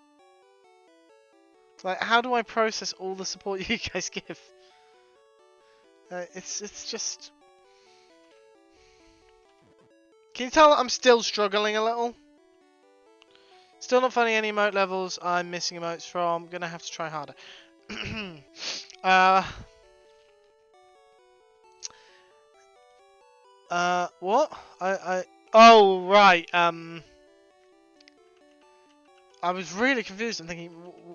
Like, how do I process all the support you guys give? It's just. Can you tell that I'm still struggling a little? Still not finding any emote levels I'm missing emotes from. Gonna have to try harder. What? Oh, right. I was really confused. I'm thinking,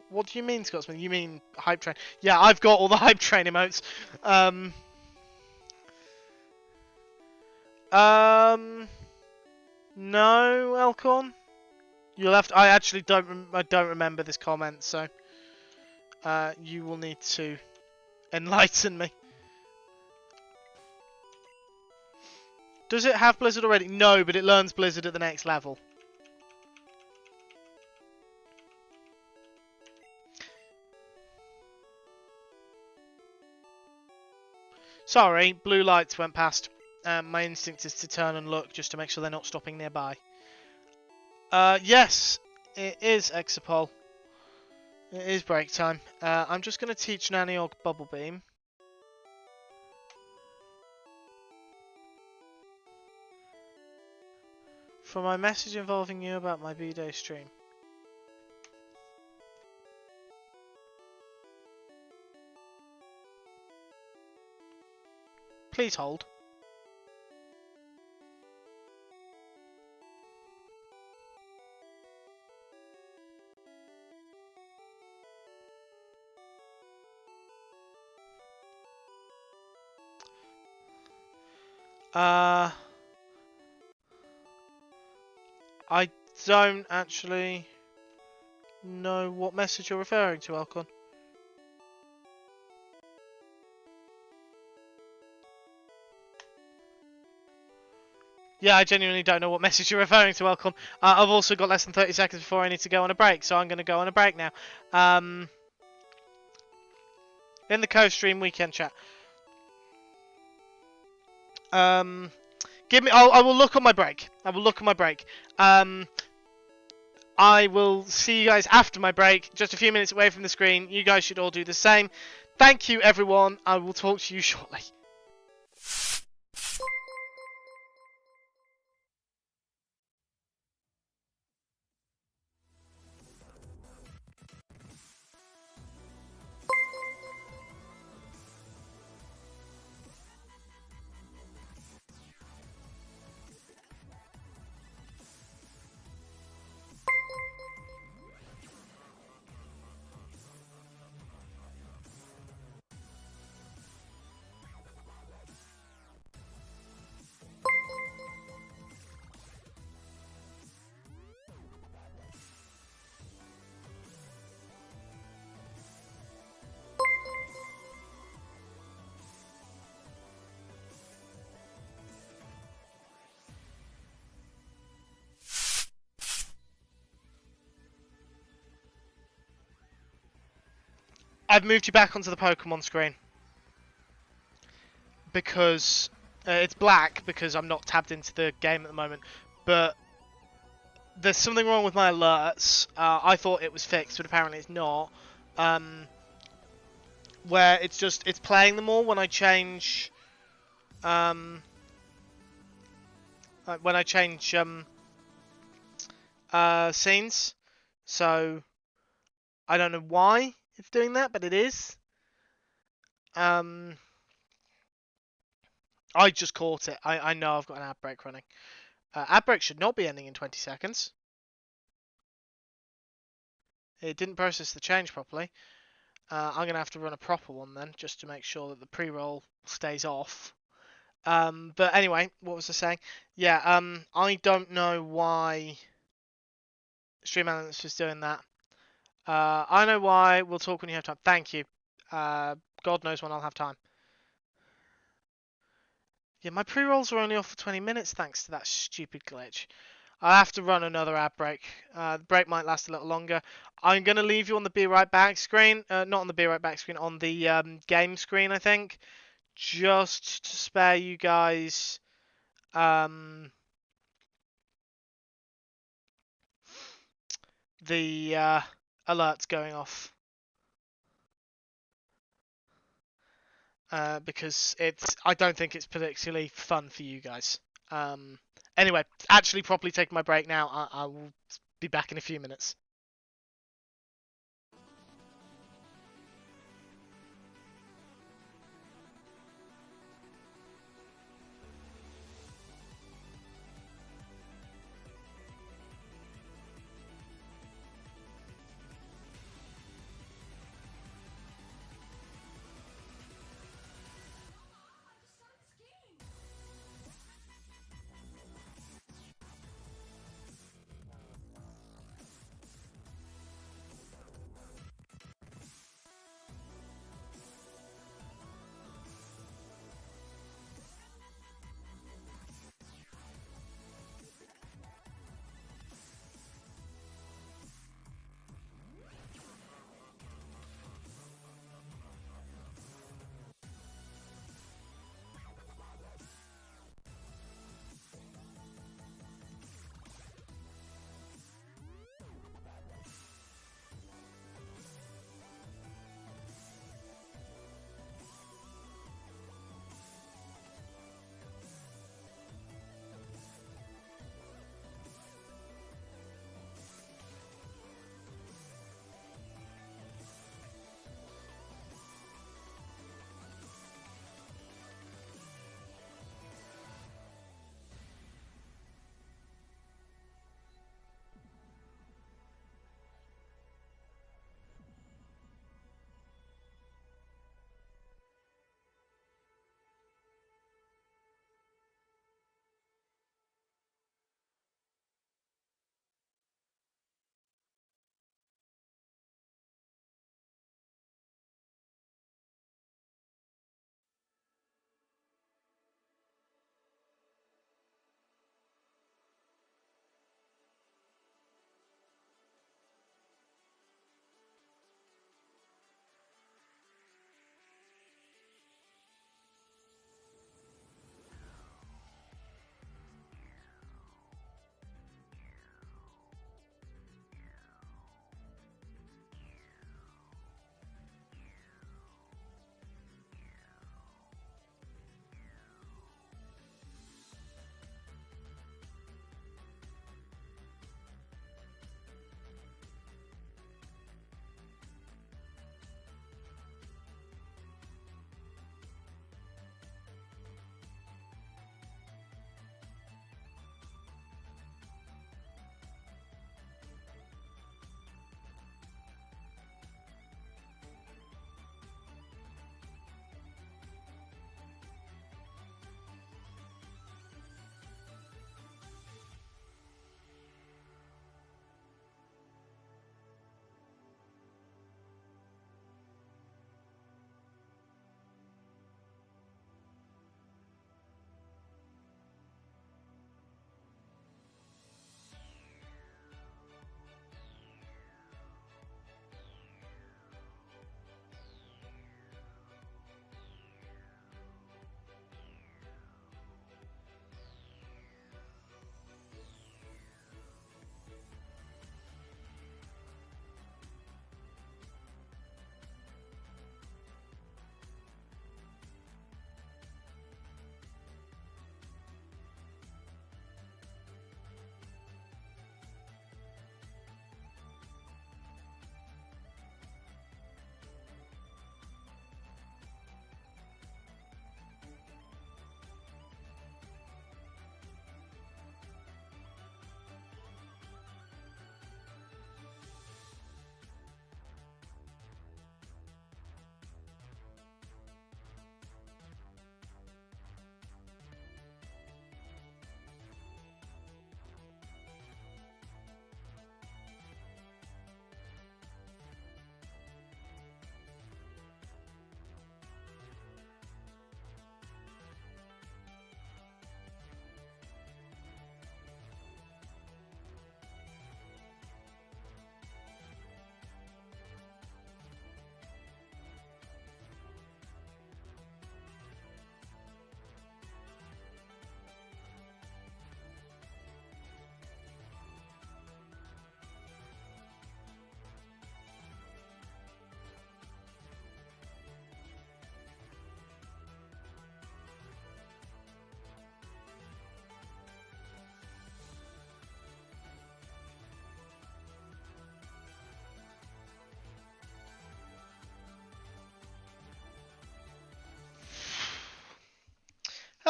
what do you mean, Scotsman? You mean Hype Train? Yeah, I've got all the Hype Train emotes. No, Elcorn. You left. I actually don't remember this comment, so you will need to enlighten me. Does it have Blizzard already? No, but it learns Blizzard at the next level. Sorry, blue lights went past. My instinct is to turn and look just to make sure they're not stopping nearby. Yes, it is Exapol. It is break time. I'm just going to teach Nanny Bubble Beam. For my message involving you about my B-Day stream. Please hold. I don't actually know what message you're referring to, Alcon. Yeah, I genuinely don't know what message you're referring to, Alcon. I've also got less than 30 seconds before I need to go on a break, so I'm going to go on a break now. In the co-stream weekend chat. Give me. I will look on my break. I will look on my break. I will see you guys after my break, just a few minutes away from the screen. You guys should all do the same. Thank you, everyone. I will talk to you shortly. I've moved you back onto the Pokemon screen because it's black because I'm not tabbed into the game at the moment, but there's something wrong with my alerts. I thought it was fixed, but apparently it's not. Where it's playing them all when I change scenes. So I don't know why it's doing that, but it is. I just caught it. I know I've got an ad break running. Ad break should not be ending in 20 seconds. It didn't process the change properly. I'm going to have to run a proper one then, just to make sure that the pre-roll stays off. But anyway, what was I saying? Yeah, I don't know why Seafoam Islands was doing that. I know why. We'll talk when you have time. Thank you. God knows when I'll have time. Yeah, my pre-rolls are only off for 20 minutes thanks to that stupid glitch. I'll have to run another ad break. The break might last a little longer. I'm going to leave you on the Be Right Back screen. Not on the Be Right Back screen, on the game screen, I think. Just to spare you guys the alerts going off. Because I don't think it's particularly fun for you guys. Anyway, actually properly taking my break now. I will be back in a few minutes.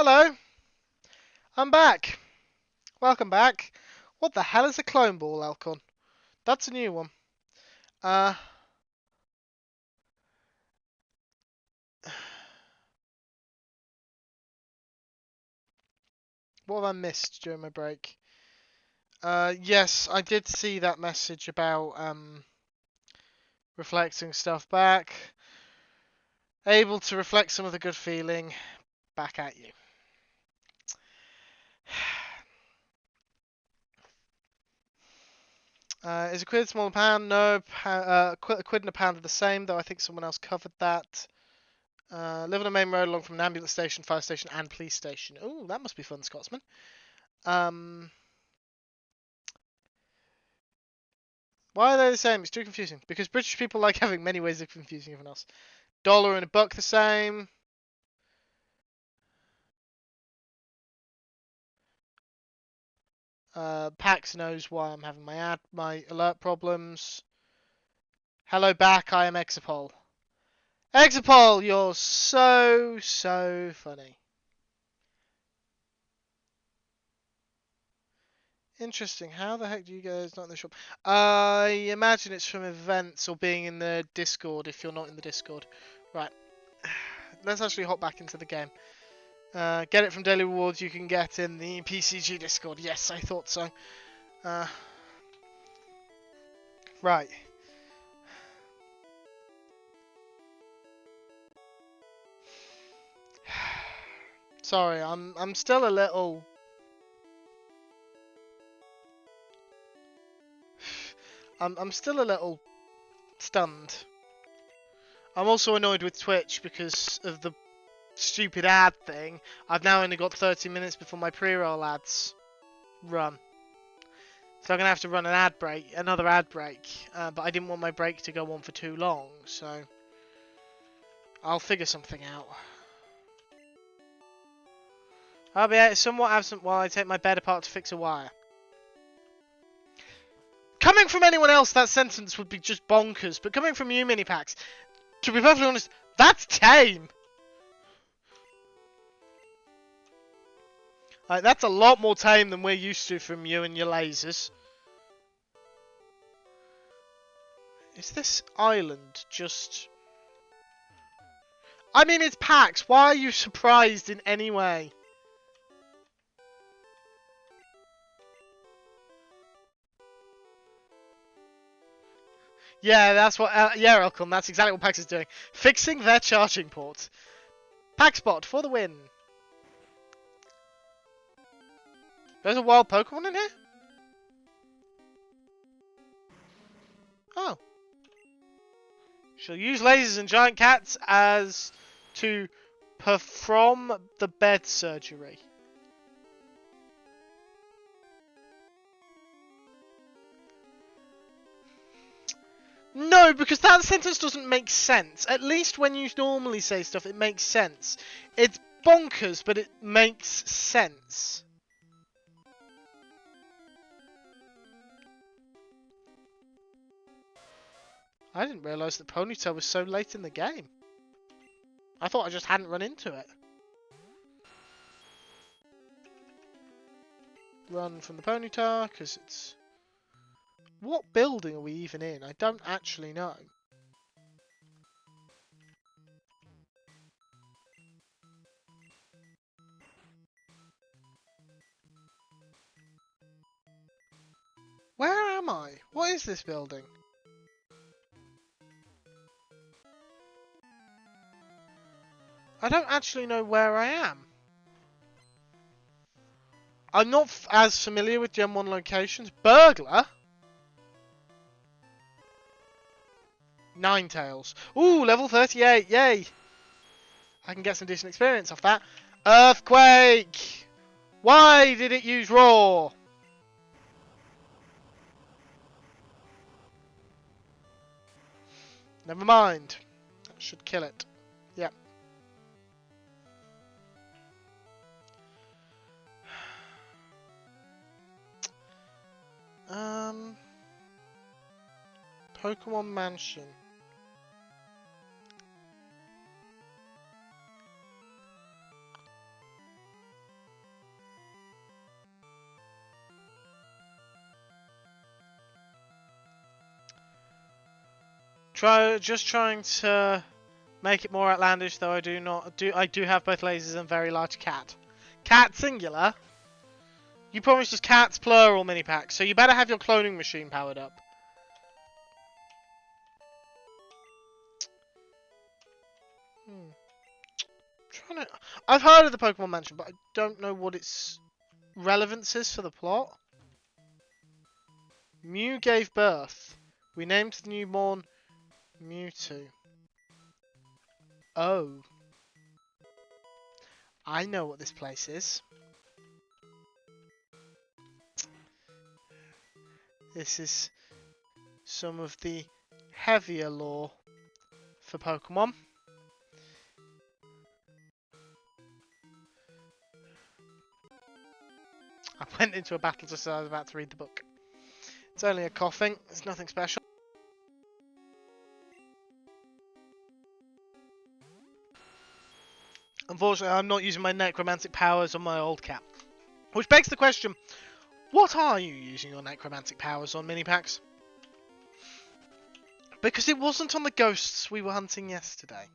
Hello, I'm back. Welcome back. What the hell is a clone ball, Elcon? That's a new one. Uh, what have I missed during my break? Yes, I did see that message about reflecting stuff back. Able to reflect some of the good feeling back at you. Is a quid small a pound? No, a quid and a pound are the same, though I think someone else covered that. Live on a main road along from an ambulance station, fire station, and police station. Ooh, that must be fun, Scotsman. Why are they the same? It's too confusing. Because British people like having many ways of confusing everyone else. Dollar and a buck the same. Pax knows why I'm having my alert problems. Hello back, I am Exapol. Exapol, you're so funny. Interesting. How the heck do you guys not in the shop? I imagine it's from events or being in the Discord if you're not in the Discord. Right. Let's actually hop back into the game. Get it from daily rewards you can get in the PCG Discord. Yes, I thought so. Right. Sorry, I'm still a little. I'm still a little stunned. I'm also annoyed with Twitch because of the stupid ad thing. I've now only got 30 minutes before my pre-roll ads run. So I'm going to have to run another ad break. But I didn't want my break to go on for too long, so I'll figure something out. I'll be somewhat absent while I take my bed apart to fix a wire. Coming from anyone else, that sentence would be just bonkers. But coming from you, Minipax, to be perfectly honest, that's tame. Like, that's a lot more tame than we're used to from you and your lasers. Is this island just... I mean, it's PAX. Why are you surprised in any way? Yeah, that's what... yeah, Elcon, that's exactly what PAX is doing. Fixing their charging port. PAXbot for the win. There's a wild Pokemon in here? Oh. She'll use lasers and giant cats as to perform the bed surgery. No, because that sentence doesn't make sense. At least when you normally say stuff, it makes sense. It's bonkers, but it makes sense. I didn't realise that Ponytail was so late in the game. I thought I just hadn't run into it. Run from the Ponytail, because it's... What building are we even in? I don't actually know. Where am I? What is this building? I don't actually know where I am. I'm not as familiar with Gen 1 locations. Burglar? Ninetales. Ooh, level 38. Yay. I can get some decent experience off that. Earthquake! Why did it use Raw? Never mind. That should kill it. Yep. Pokémon Mansion. Just trying to make it more outlandish, though I do have both lasers and very large cat. Cat singular? You promised us cats plural mini packs, so you better have your cloning machine powered up. I've heard of the Pokémon Mansion, but I don't know what its relevance is for the plot. Mew gave birth. We named the newborn Mewtwo. Oh. I know what this place is. This is some of the heavier lore for Pokemon. I went into a battle just as I was about to read the book. It's only a coughing, it's nothing special. Unfortunately, I'm not using my necromantic powers on my old cat. Which begs the question, what are you using your necromantic powers on, mini-packs? Because it wasn't on the ghosts we were hunting yesterday.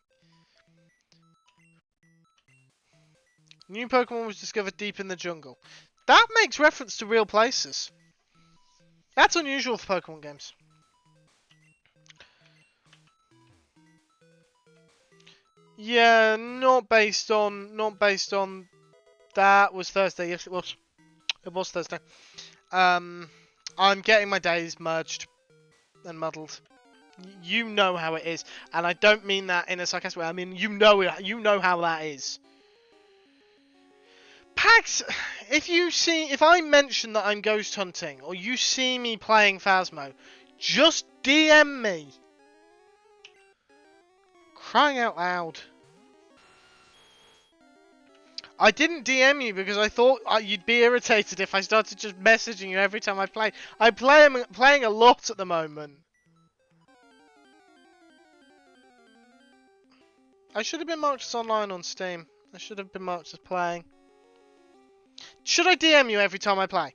New Pokemon was discovered deep in the jungle. That makes reference to real places. That's unusual for Pokemon games. Yeah, not based on that was Thursday. Yes, it was. It was Thursday. I'm getting my days merged and muddled. You know how it is, and I don't mean that in a sarcastic way. I mean you know how that is. Pax, if I mention that I'm ghost hunting, or you see me playing Phasmo, just DM me. Crying out loud. I didn't DM you because I thought you'd be irritated if I started just messaging you every time I play. I'm playing a lot at the moment. I should have been marked as online on Steam. I should have been marked as playing. Should I DM you every time I play?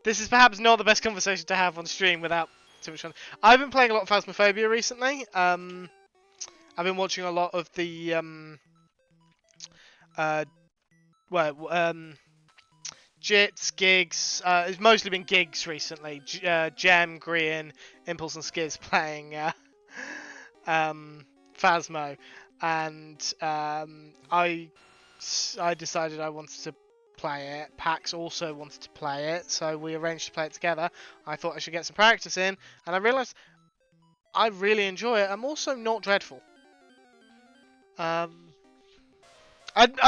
This is perhaps not the best conversation to have on stream without too much fun. I've been playing a lot of Phasmophobia recently. I've been watching a lot of the Jits, Gigs. It's mostly been Gigs recently. Gem, Grian, Impulse, and Skiz playing Phasmo, and I decided I wanted to play it. Pax also wanted to play it, so we arranged to play it together. I thought I should get some practice in, and I realised I really enjoy it. I'm also not dreadful. I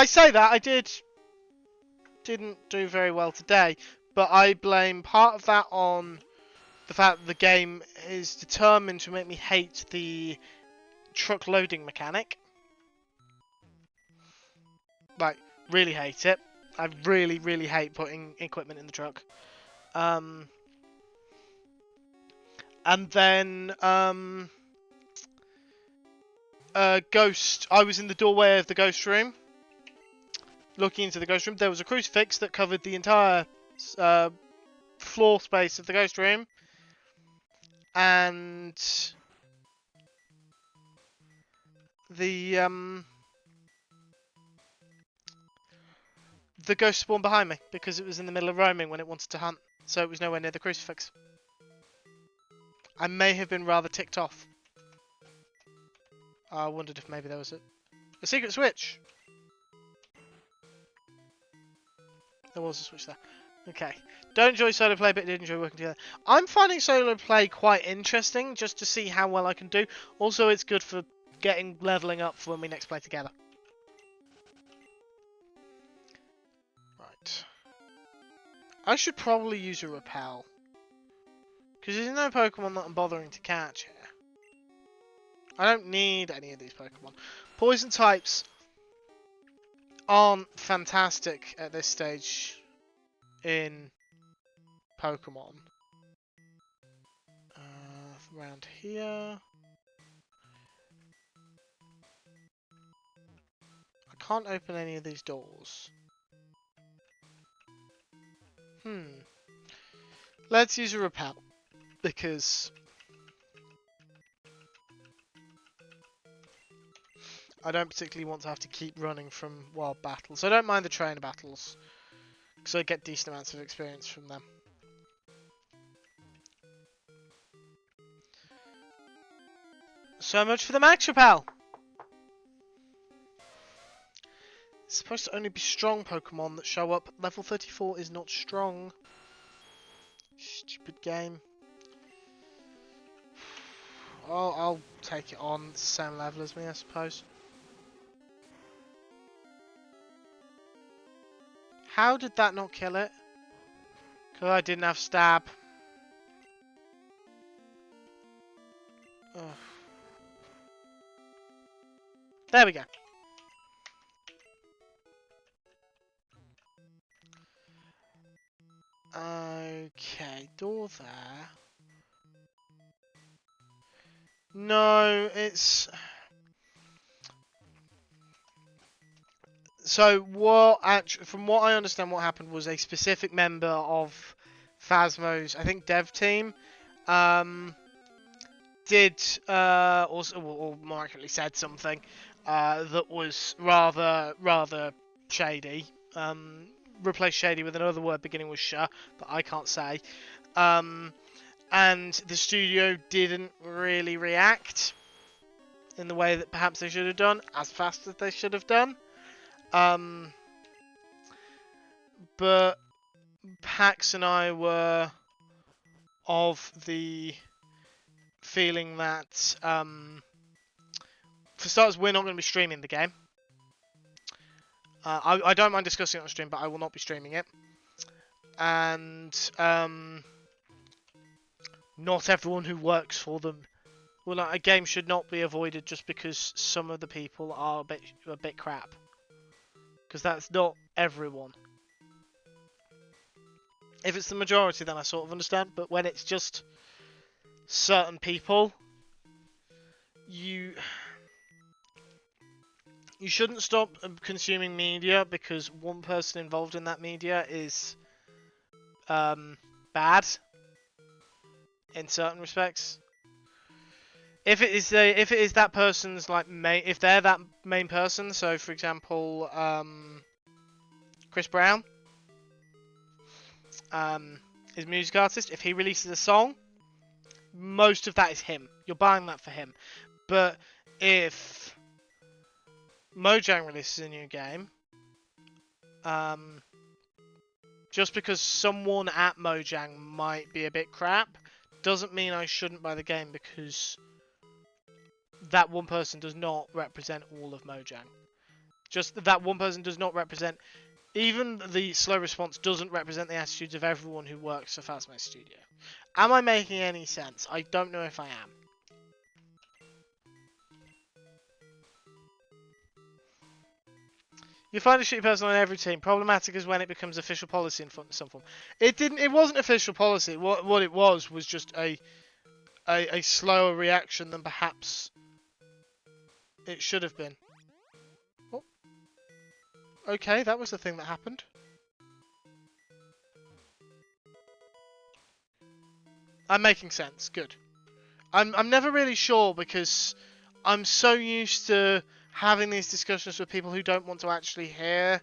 say that I didn't do very well today, but I blame part of that on the fact that the game is determined to make me hate the truck loading mechanic. Like, really hate it. I really, really hate putting equipment in the truck. And then, Ghost. I was in the doorway of the ghost room. Looking into the ghost room. There was a crucifix that covered the entire floor space of the ghost room. And the ghost spawned behind me because it was in the middle of roaming when it wanted to hunt, so it was nowhere near the crucifix. I may have been rather ticked off. I wondered if maybe there was a secret switch. There was a switch there. Okay. Don't enjoy solo play, but did enjoy working together. I'm finding solo play quite interesting, just to see how well I can do. Also, it's good for leveling up for when we next play together. Right. I should probably use a repel. Because there's no Pokemon that I'm bothering to catch here. I don't need any of these Pokemon. Poison types aren't fantastic at this stage in Pokemon. Around here. I can't open any of these doors. Let's use a repel. Because I don't particularly want to have to keep running from wild battles. I don't mind the trainer battles, because I get decent amounts of experience from them. So much for the Max Repel! It's supposed to only be strong Pokemon that show up. Level 34 is not strong. Stupid game. I'll take it on. It's the same level as me, I suppose. How did that not kill it? Because I didn't have stab. Ugh. There we go. Okay, door there. No, it's... So, from what I understand, what happened was a specific member of Phasmo's, I think, dev team, did, or more accurately said something, that was rather shady. Replace shady with another word beginning with sh, that I can't say. And the studio didn't really react in the way that perhaps they should have done, as fast as they should have done. But Pax and I were of the feeling that, for starters, we're not going to be streaming the game. I don't mind discussing it on stream, but I will not be streaming it. And not everyone who works for them. Well, a game should not be avoided just because some of the people are a bit crap. Because that's not everyone. If it's the majority, then I sort of understand. But when it's just certain people, you shouldn't stop consuming media because one person involved in that media is bad in certain respects. If it is that person's like if they're that main person, so for example, Chris Brown, is a music artist. If he releases a song, most of that is him. You're buying that for him. But if Mojang releases a new game, just because someone at Mojang might be a bit crap, doesn't mean I shouldn't buy the game because that one person does not represent all of Mojang. Just that one person does not represent... Even the slow response doesn't represent the attitudes of everyone who works for Phasmo Studio. Am I making any sense? I don't know if I am. You find a shitty person on every team. Problematic is when it becomes official policy in some form. It wasn't official policy. What it was just a slower reaction than perhaps it should have been. Oh. Okay, that was the thing that happened. I'm making sense. Good. I'm never really sure because I'm so used to having these discussions with people who don't want to actually hear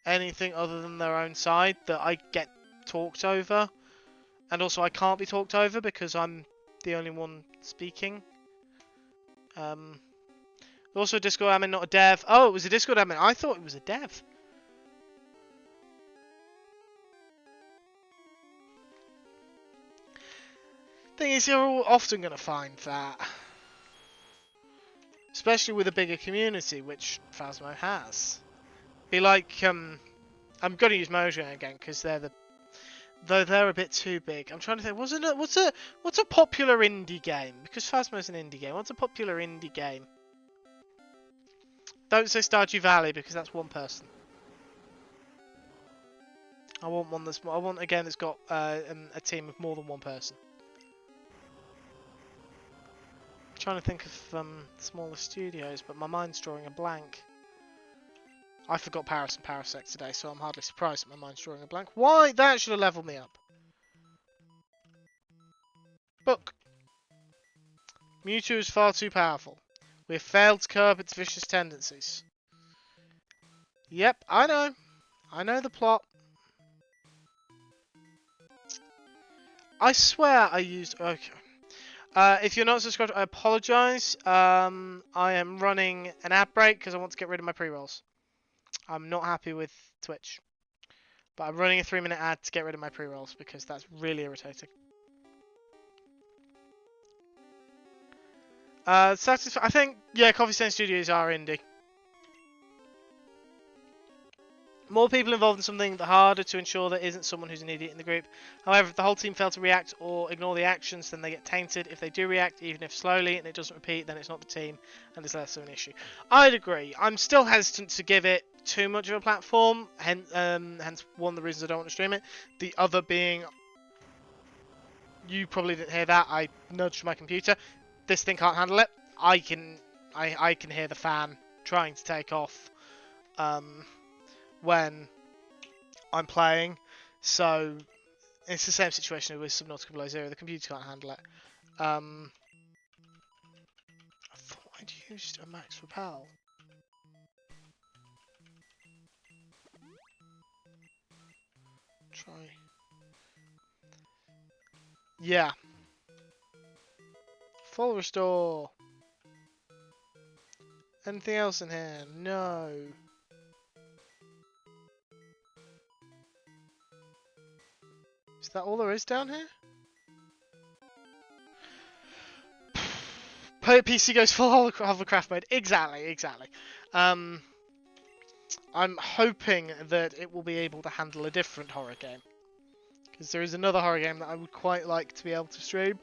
anything other than their own side that I get talked over. And also I can't be talked over because I'm the only one speaking. Also a Discord admin, not a dev. Oh, it was a Discord admin. I thought it was a dev. Thing is, you're often going to find that. Especially with a bigger community, which Phasmo has. Be like, I'm going to use Mojang again, because though they're a bit too big. I'm trying to think, what's a popular indie game? Because Phasmo's an indie game. What's a popular indie game? Don't say Stardew Valley, because that's one person. I want a game that's got a team of more than one person. I'm trying to think of smaller studios, but my mind's drawing a blank. I forgot Paris and Parasect today, so I'm hardly surprised that my mind's drawing a blank. Why? That should have leveled me up. Book. Mewtwo is far too powerful. We have failed to curb its vicious tendencies. Yep, I know. I know the plot. I swear I used... Okay. If you're not subscribed, I apologise. I am running an ad break because I want to get rid of my pre-rolls. I'm not happy with Twitch. But I'm running a 3-minute ad to get rid of my pre-rolls because that's really irritating. I think, yeah, Coffee Stain Studios are indie. More people involved in something, the harder to ensure there isn't someone who's an idiot in the group. However, if the whole team fail to react or ignore the actions, then they get tainted. If they do react, even if slowly, and it doesn't repeat, then it's not the team, and it's less of an issue. I'd agree. I'm still hesitant to give it too much of a platform, hence one of the reasons I don't want to stream it. The other being, you probably didn't hear that, I nudged my computer. This thing can't handle it. I can hear the fan trying to take off. When I'm playing, so it's the same situation with Subnautica Below Zero. The computer can't handle it. I thought I'd used a max repel. Try. Yeah. Full restore. Anything else in here? No. Is that all there is down here? PC goes full hovercraft mode. Exactly. I'm hoping that it will be able to handle a different horror game. Because there is another horror game that I would quite like to be able to stream.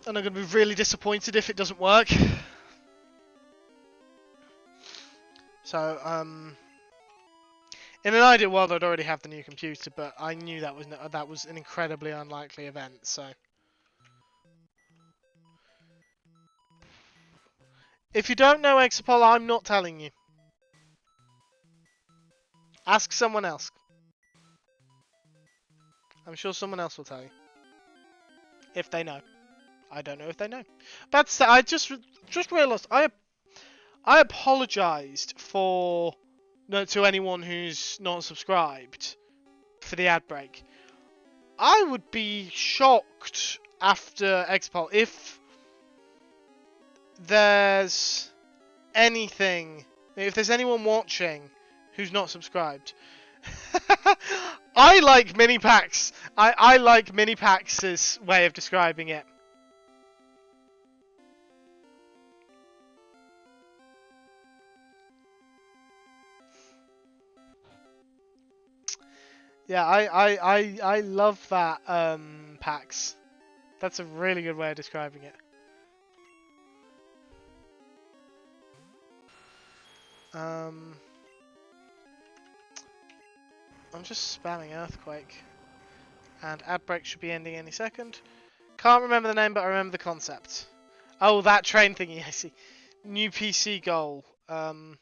And I'm going to be really disappointed if it doesn't work. So, in an ideal world, I'd already have the new computer, but I knew that was an incredibly unlikely event. So, if you don't know Exapol, I'm not telling you. Ask someone else. I'm sure someone else will tell you. If they know. I don't know if they know. But I just realised I apologised to anyone who's not subscribed for the ad break. I would be shocked after Exapol if there's anyone watching who's not subscribed. I like mini packs. I like mini packs' way of describing it. Yeah, I love that packs. That's a really good way of describing it. I'm just spamming Earthquake. And ad break should be ending any second. Can't remember the name, but I remember the concept. Oh, that train thingy, I see. New PC goal. I'm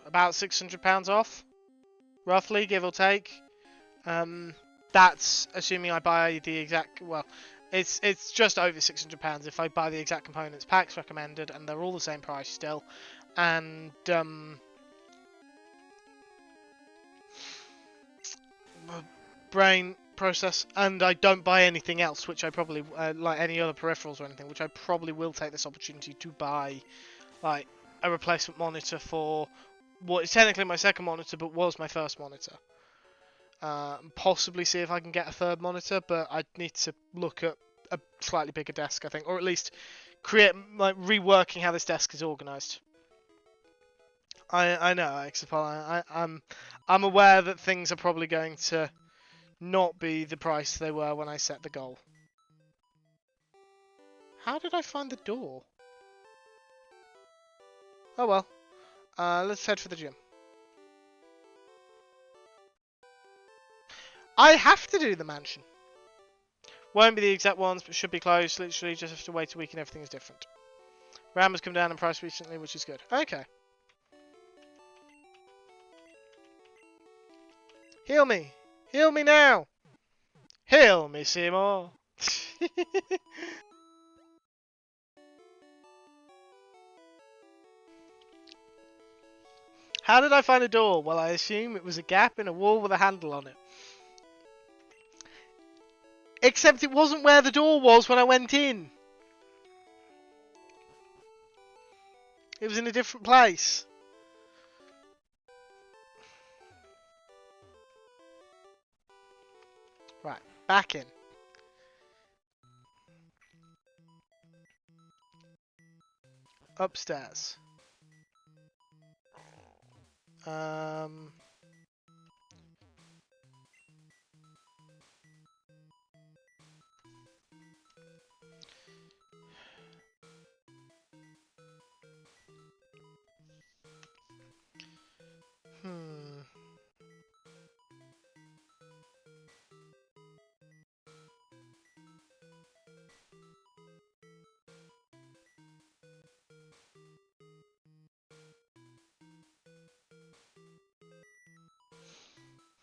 about £600 off, roughly, give or take. That's assuming I buy the exact, well, it's just over £600 if I buy the exact components. Packs recommended, and they're all the same price still. And brain process, and I don't buy anything else, which I probably like any other peripherals or anything, which I probably will take this opportunity to buy, like a replacement monitor for what is technically my second monitor, but was my first monitor. Possibly see if I can get a third monitor, but I'd need to look at a slightly bigger desk, I think, or at least create reworking how this desk is organised. I know, Exapol. I'm aware that things are probably going to not be the price they were when I set the goal. How did I find the door? Oh well. Let's head for the gym. I have to do the mansion. Won't be the exact ones, but should be close. Literally just have to wait a week and everything's different. RAM has come down in price recently, which is good. Okay. Heal me! Heal me now! Heal me, Seymour. How did I find a door? Well, I assume it was a gap in a wall with a handle on it. Except it wasn't where the door was when I went in. It was in a different place. Right, back in. Upstairs. Um... Hmm.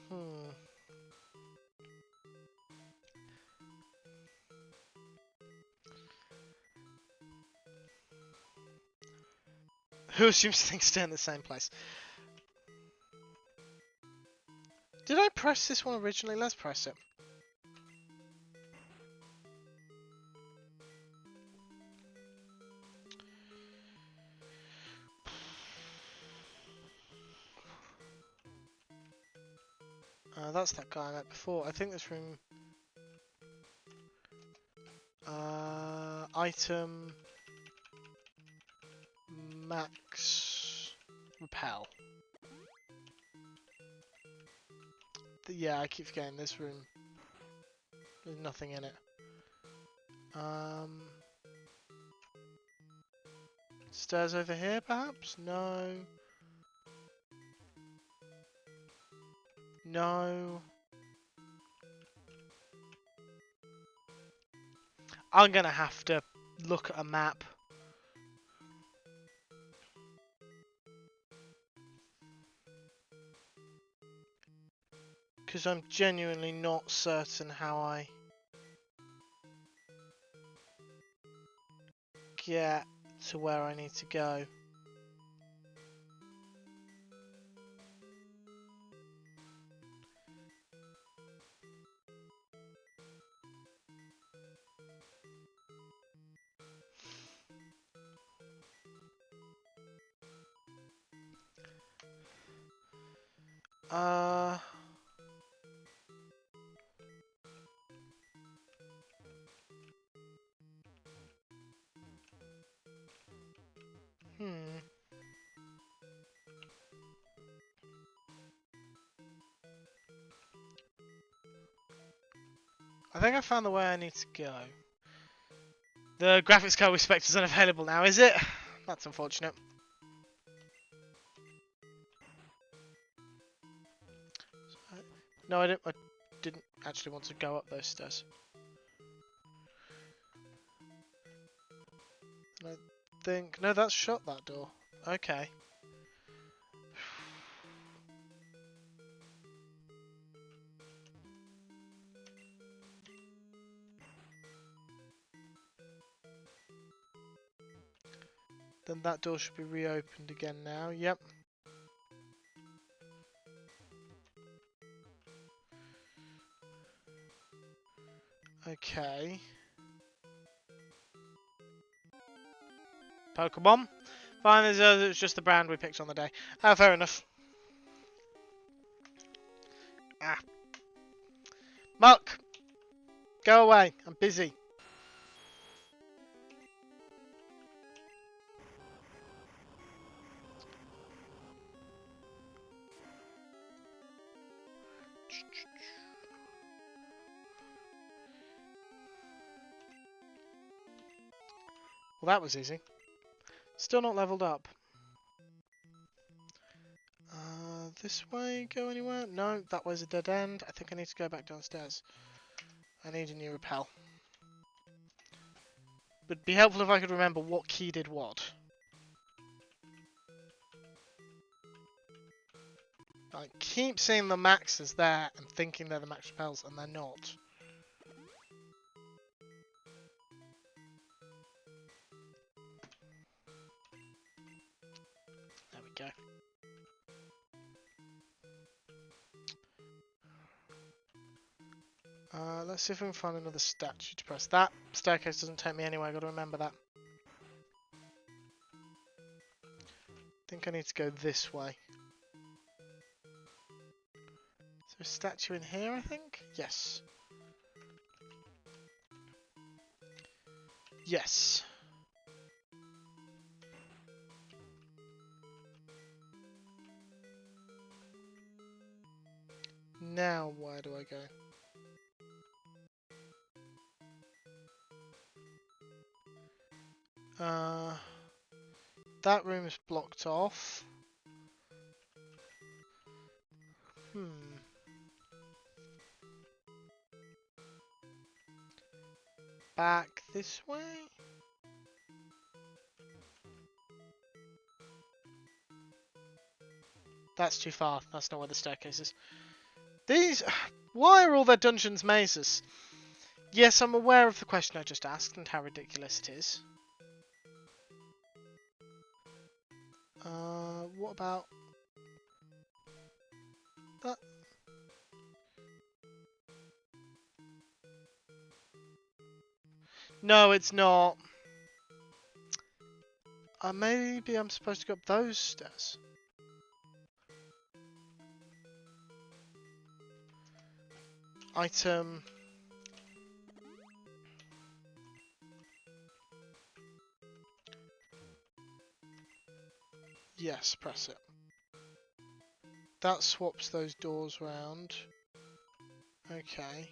Hmm. Who assumes things stay in the same place? Did I press this one originally? Let's press it. That's that guy I met before. I think this room... item... Max... Repel. Yeah, I keep forgetting this room. There's nothing in it. Stairs over here, perhaps? No. No. I'm gonna have to look at a map. Because I'm genuinely not certain how I get to where I need to go. Uh... Hmm. I think I found the way I need to go. The graphics card we expect is unavailable now, is it? That's unfortunate. No, I didn't actually want to go up those stairs. I think... No, that's shut, that door. Okay. Then that door should be reopened again now. Yep. Okay. Pokémon? Fine, it's just the brand we picked on the day. Fair enough. Ah. Muck! Go away. I'm busy. Well, that was easy. Still not leveled up. This way go anywhere? No, that way's a dead end. I think I need to go back downstairs. I need a new repel. But it'd be helpful if I could remember what key did what. I keep seeing the maxes there and thinking they're the max repels, and they're not. Let's see if we can find another statue to press. That staircase doesn't take me anywhere, I've got to remember that. I think I need to go this way. Is there a statue in here, I think? Yes. Yes. Now, where do I go? That room is blocked off. Back this way? That's too far. That's not where the staircase is. These... Why are all their dungeons mazes? Yes, I'm aware of the question I just asked and how ridiculous it is. What about... that? No, it's not. Maybe I'm supposed to go up those stairs. Item. Yes, press it. That swaps those doors round. Okay.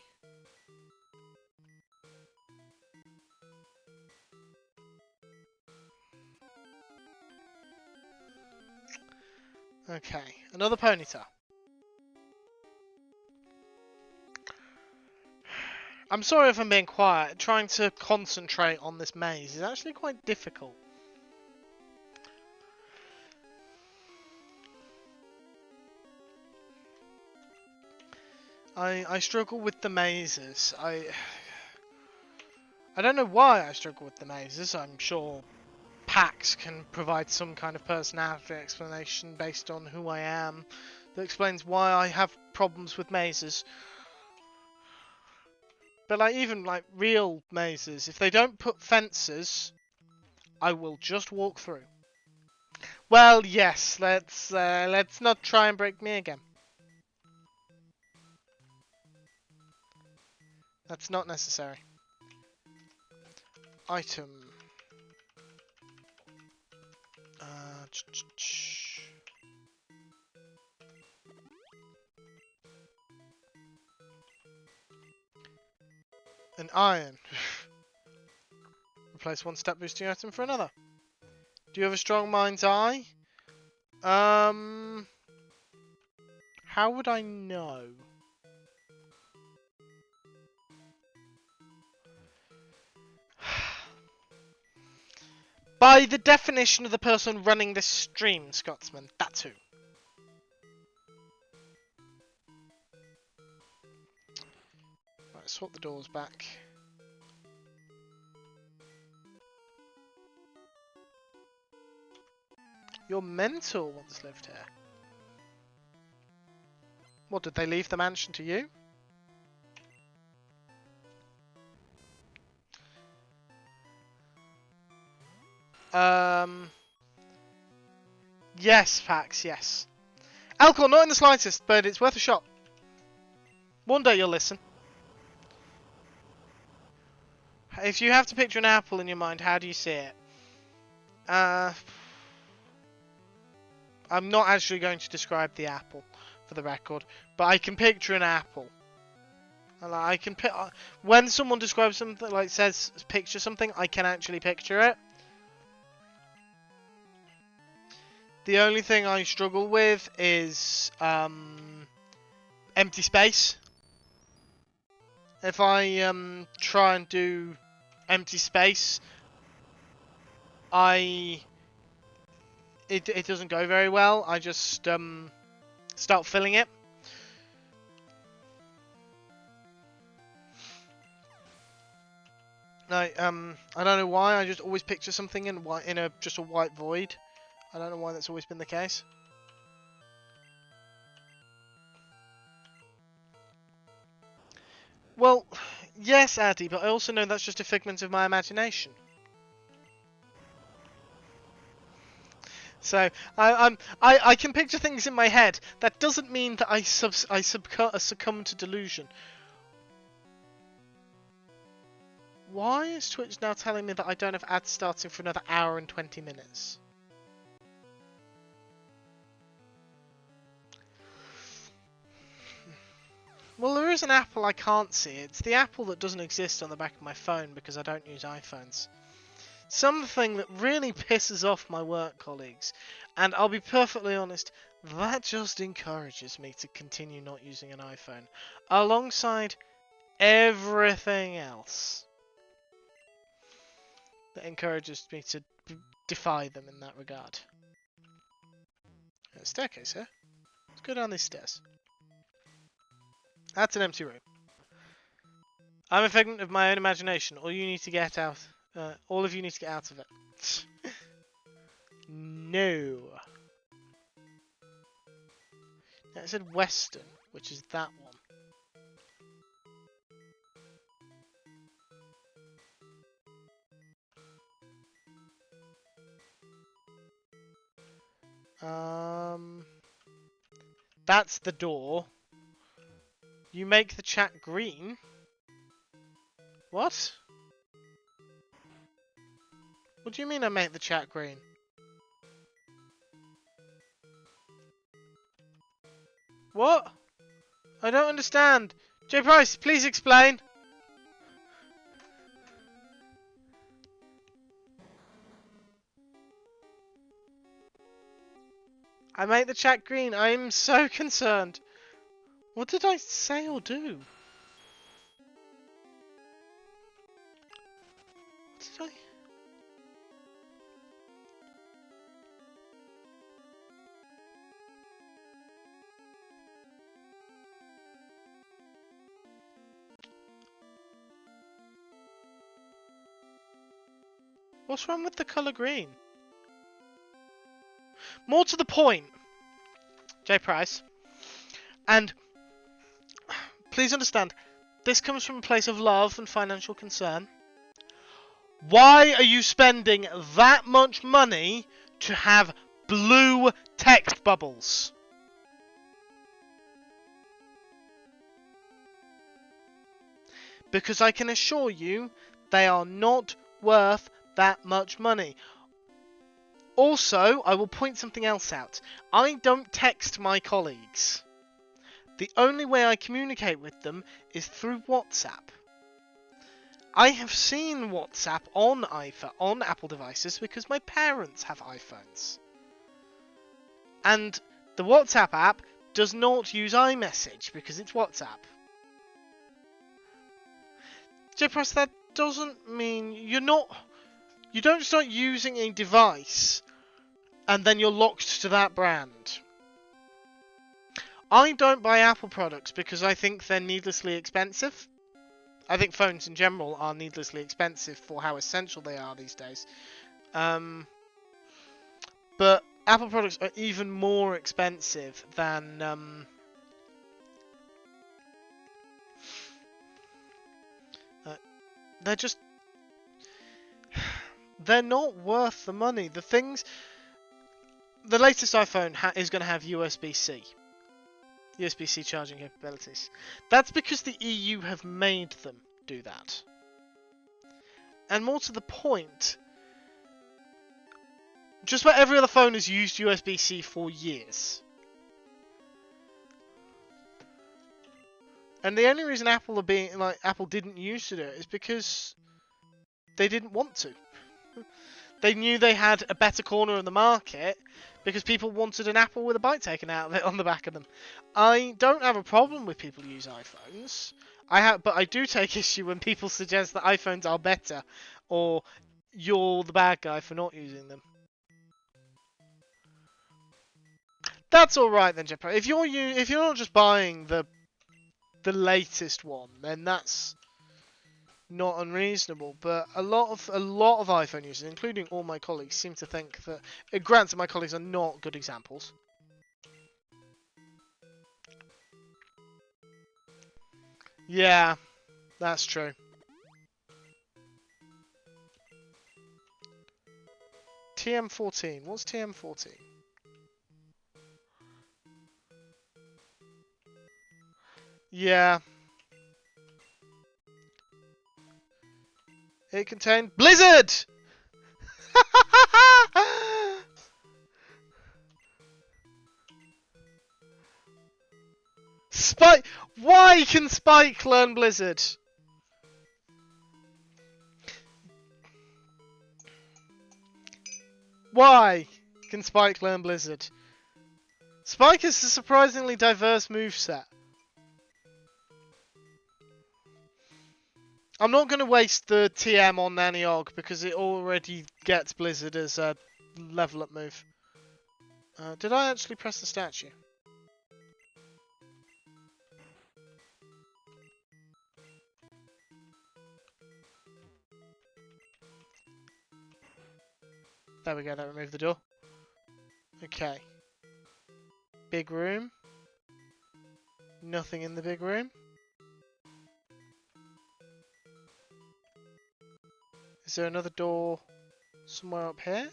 Okay, another ponytail. I'm sorry if I'm being quiet. Trying to concentrate on this maze is actually quite difficult. I struggle with the mazes. I don't know why I struggle with the mazes. I'm sure PAX can provide some kind of personality explanation based on who I am that explains why I have problems with mazes. But like even like real mazes, if they don't put fences, I will just walk through. Well, yes, let's not try and break me again. That's not necessary. Item. An iron. Replace one stat boosting item for another. Do you have a strong mind's eye? How would I know? By the definition of the person running this stream, Scotsman, that's who. Right, swap the doors back. Your mentor once lived here. What, did they leave the mansion to you? Yes, Pax, yes. Alcohol, not in the slightest, but it's worth a shot. One day you'll listen. If you have to picture an apple in your mind, how do you see it? I'm not actually going to describe the apple, for the record, but I can picture an apple. I can when someone describes something, like says picture something, I can actually picture it. The only thing I struggle with is empty space. If I try and do empty space, it doesn't go very well. I just start filling it. I don't know why. I just always picture something in just a white void. I don't know why that's always been the case. Well, yes, Addy, but I also know that's just a figment of my imagination. So I can picture things in my head. That doesn't mean that I succumb to delusion. Why is Twitch now telling me that I don't have ads starting for another hour and 20 minutes? Well, there is an apple I can't see. It's the apple that doesn't exist on the back of my phone because I don't use iPhones. Something that really pisses off my work colleagues. And I'll be perfectly honest, that just encourages me to continue not using an iPhone. Alongside everything else that encourages me to defy them in that regard. There's a staircase here. Let's go down these stairs. That's an empty room. I'm a figment of my own imagination. All you need to get out. All of you need to get out of it. No. Now, it said Western, which is that one. That's the door. You make the chat green? What? What do you mean I make the chat green? What? I don't understand. J Price, please explain. I make the chat green. I am so concerned. What did I say or do? What did I... What's wrong with the colour green? More to the point, J Price, and please understand, this comes from a place of love and financial concern. Why are you spending that much money to have blue text bubbles? Because I can assure you, they are not worth that much money. Also, I will point something else out. I don't text my colleagues. The only way I communicate with them is through WhatsApp. I have seen WhatsApp on Apple devices because my parents have iPhones. And the WhatsApp app does not use iMessage because it's WhatsApp. JPress, that doesn't mean you don't start using a device and then you're locked to that brand. I don't buy Apple products because I think they're needlessly expensive. I think phones in general are needlessly expensive for how essential they are these days. But Apple products are even more expensive than... they're just... They're not worth the money. The latest iPhone is going to have USB-C. USB-C charging capabilities. That's because the EU have made them do that. And more to the point, just about every other phone has used USB-C for years. And the only reason Apple didn't used to do it is because they didn't want to. They knew they had a better corner of the market because people wanted an apple with a bite taken out of it on the back of them. I don't have a problem with people who use iPhones. But I do take issue when people suggest that iPhones are better, or you're the bad guy for not using them. That's all right then, Jeff. If you're not just buying the latest one, then that's not unreasonable. But a lot of iPhone users, including all my colleagues, seem to think that. Granted, my colleagues are not good examples. Yeah. That's true. TM14. What's TM14? Yeah. It contained Blizzard! Spike! Why can Spike learn Blizzard? Why can Spike learn Blizzard? Spike is a surprisingly diverse moveset. I'm not going to waste the TM on Naniog because it already gets Blizzard as a level up move. Did I actually press the statue? There we go, that removed the door. Okay. Big room. Nothing in the big room. Is there another door somewhere up here?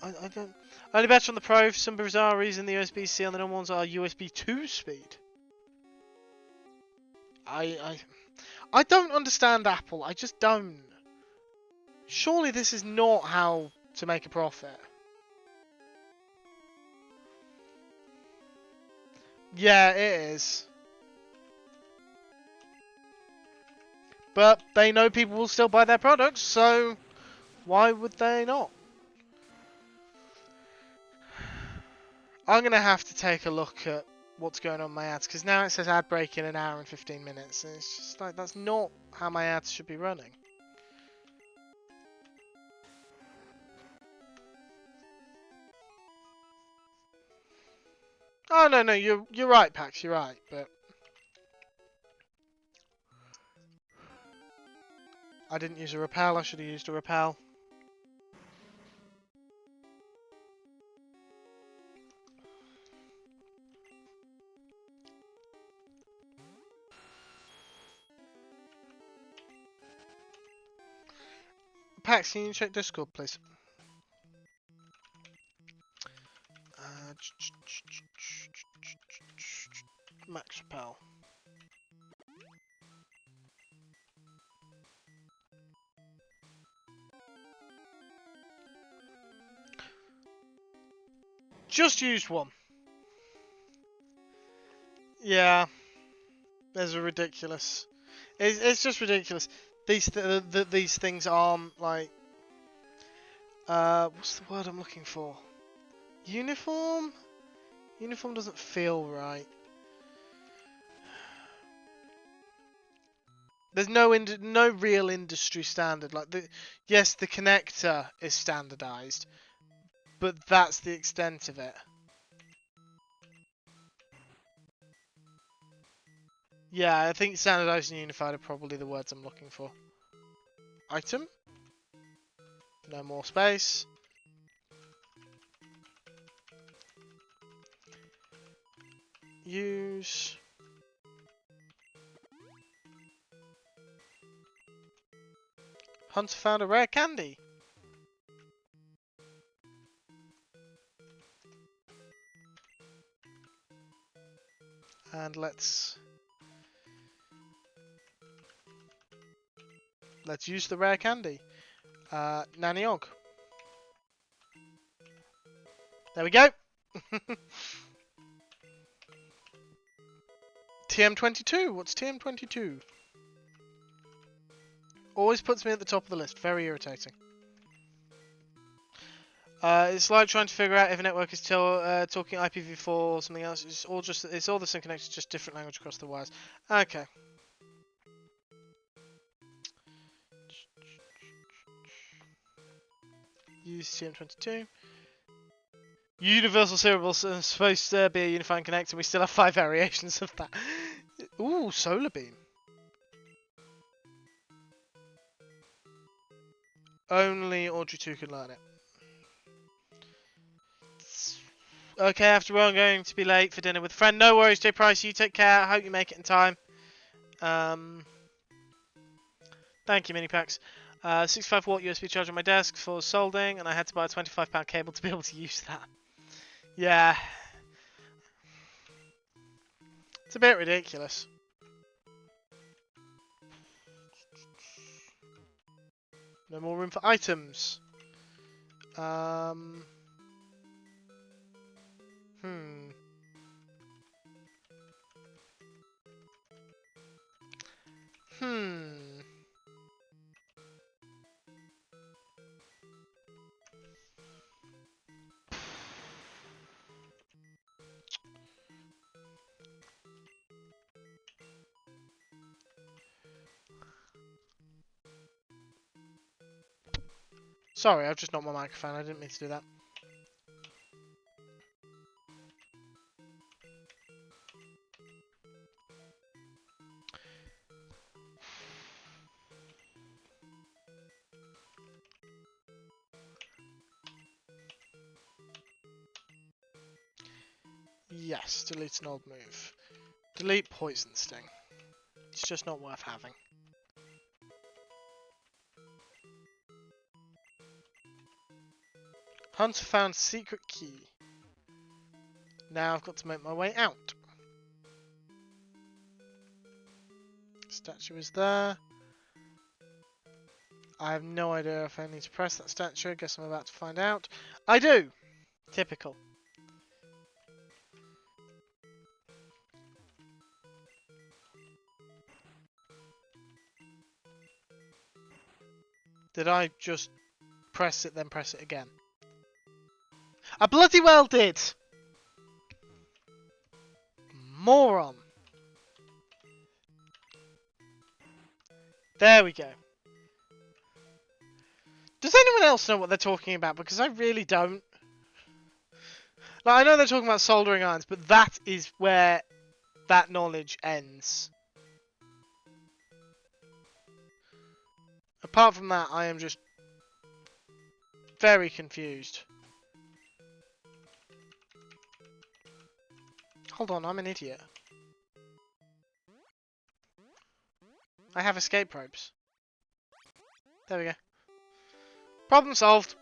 I don't... Only better on the Pro, for some bizarre reason the USB-C on the normal ones are USB 2 speed. I don't understand Apple, I just don't. Surely this is not how to make a profit. Yeah, it is. But they know people will still buy their products, so why would they not? I'm going to have to take a look at what's going on in my ads, because now it says ad break in an hour and 15 minutes, and it's just like, that's not how my ads should be running. Oh, no, you're right, Pax, you're right, but... I didn't use a repel, I should have used a repel. Pax, can you check Discord, please? Max repel. Just used one. Yeah. There's a ridiculous. It's just ridiculous. These things aren't like. What's the word I'm looking for? Uniform? Uniform doesn't feel right. There's no real industry standard. Like yes, the connector is standardized, but that's the extent of it. Yeah, I think standardized and unified are probably the words I'm looking for. Item? No more space. Use. Hunter found a rare candy. And let's use the rare candy. Naniog. There we go. TM22. What's TM22? Always puts me at the top of the list. Very irritating. It's like trying to figure out if a network is talking IPv4 or something else. It's all the same connection, just different language across the wires. Okay. Use TM22. Universal serial is supposed to be a unifying connector. We still have 5 variations of that. Ooh, solar beam. Only Audrey 2 can learn it. Okay, after all, I'm going to be late for dinner with a friend. No worries, J Price. You take care. I hope you make it in time. Thank you, mini packs. 65-watt USB charger on my desk for soldering, and I had to buy a £25 cable to be able to use that. Yeah. It's a bit ridiculous. No more room for items. Hmm. Hmm. Sorry, I've just knocked my microphone. I didn't mean to do that. Yes, delete an old move. Delete Poison Sting. It's just not worth having. Hunter found secret key. Now I've got to make my way out. Statue is there. I have no idea if I need to press that statue. I guess I'm about to find out. I do! Typical. Did I just press it, then press it again? I bloody well did! Moron! There we go. Does anyone else know what they're talking about? Because I really don't. Like, I know they're talking about soldering irons, but that is where that knowledge ends. Apart from that, I am just very confused. Hold on, I'm an idiot. I have escape ropes. There we go. Problem solved.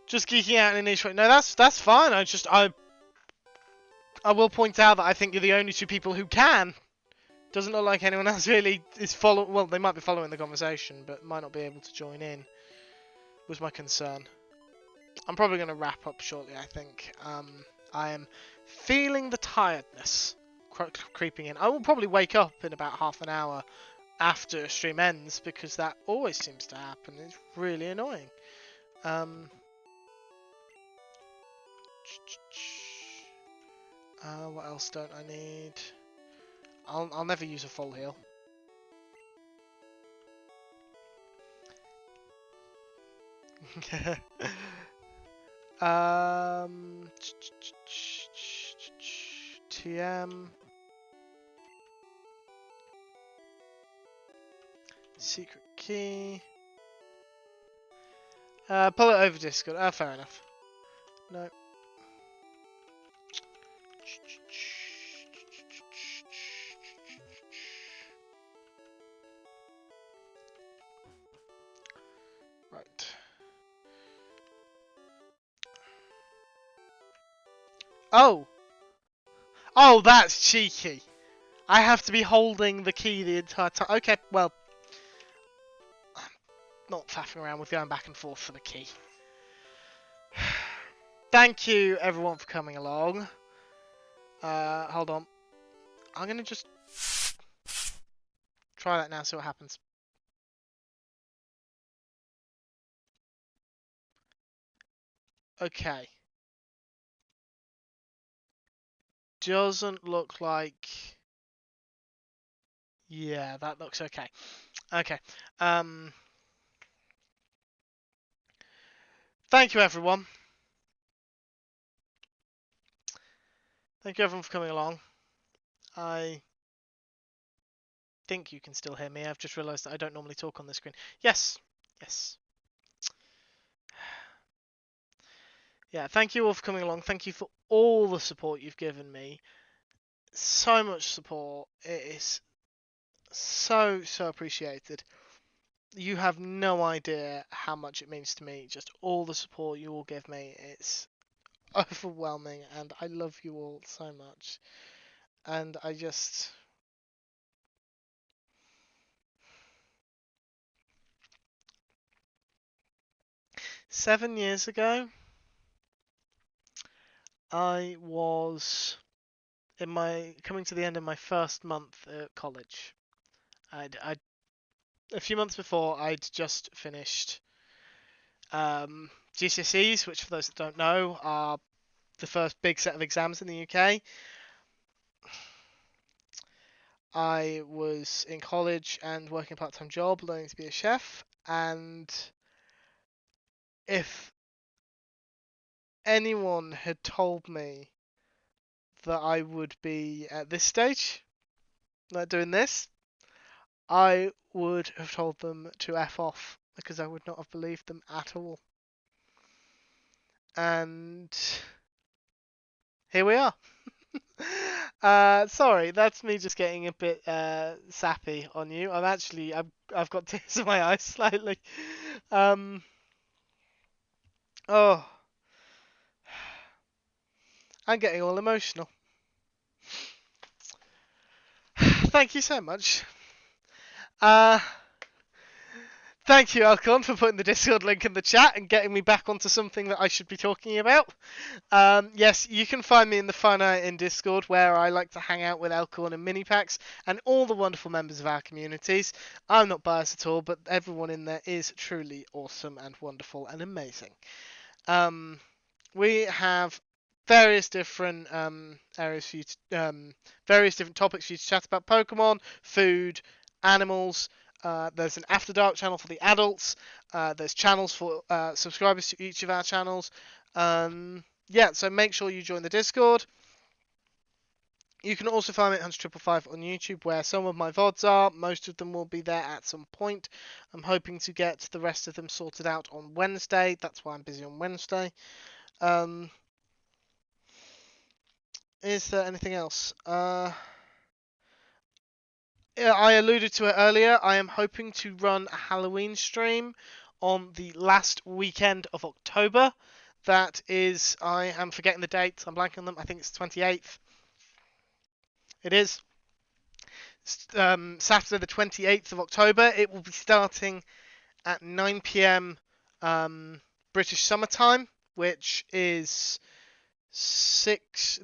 Just geeking out in a niche way. No, that's fine. I will point out that I think you're the only two people who can. Doesn't look like anyone else really is following. Well, they might be following the conversation, but might not be able to join in. Was my concern. I'm probably going to wrap up shortly, I think. I am feeling the tiredness creeping in. I will probably wake up in about half an hour after stream ends, because that always seems to happen. It's really annoying. What else don't I need? I'll never use a full heal. TM. Secret key. Pull it over Discord. Oh, fair enough. No. Right. Oh! Oh, that's cheeky. I have to be holding the key the entire time. Okay, well. I'm not faffing around with going back and forth for the key. Thank you, everyone, for coming along. Hold on. I'm going to just try that now, see what happens. Okay. Doesn't look like... Yeah, that looks okay. Okay. Thank you, everyone. Thank you, everyone, for coming along. I think you can still hear me. I've just realised that I don't normally talk on the screen. Yes. Yes. Yeah, thank you all for coming along. Thank you for all the support you've given me. So much support. It is so appreciated. You have no idea how much it means to me. Just all the support you all give me. It's overwhelming, and I love you all so much. And I just... 7 years ago, I was coming to the end of my first month at college. A few months before, I'd just finished GCSEs, which for those that don't know are the first big set of exams in the UK. I was in college and working a part-time job, learning to be a chef, and if anyone had told me that I would be at this stage, like doing this, I would have told them to F off, because I would not have believed them at all. And here we are. Sorry, that's me just getting a bit sappy on you. I've got tears in my eyes slightly. Oh, I'm getting all emotional. Thank you so much. Thank you, Alcon, for putting the Discord link in the chat and getting me back onto something that I should be talking about. Yes, you can find me in the Finite in Discord, where I like to hang out with Alcon and Minipacks and all the wonderful members of our communities. I'm not biased at all, but everyone in there is truly awesome and wonderful and amazing. We have various different areas for you to, various different topics for you to chat about: Pokemon, food, animals. There's an After Dark channel for the adults. There's channels for subscribers to each of our channels. Yeah, so make sure you join the Discord. You can also find me at 100,555 on YouTube, where some of my VODs are. Most of them will be there at some point. I'm hoping to get the rest of them sorted out on Wednesday. That's why I'm busy on Wednesday. Is there anything else? I alluded to it earlier. I am hoping to run a Halloween stream on the last weekend of October. That is, I am forgetting the dates. I'm blanking on them. I think it's 28th. It is Saturday the 28th of October. It will be starting at 9 p.m. British summertime, which is it's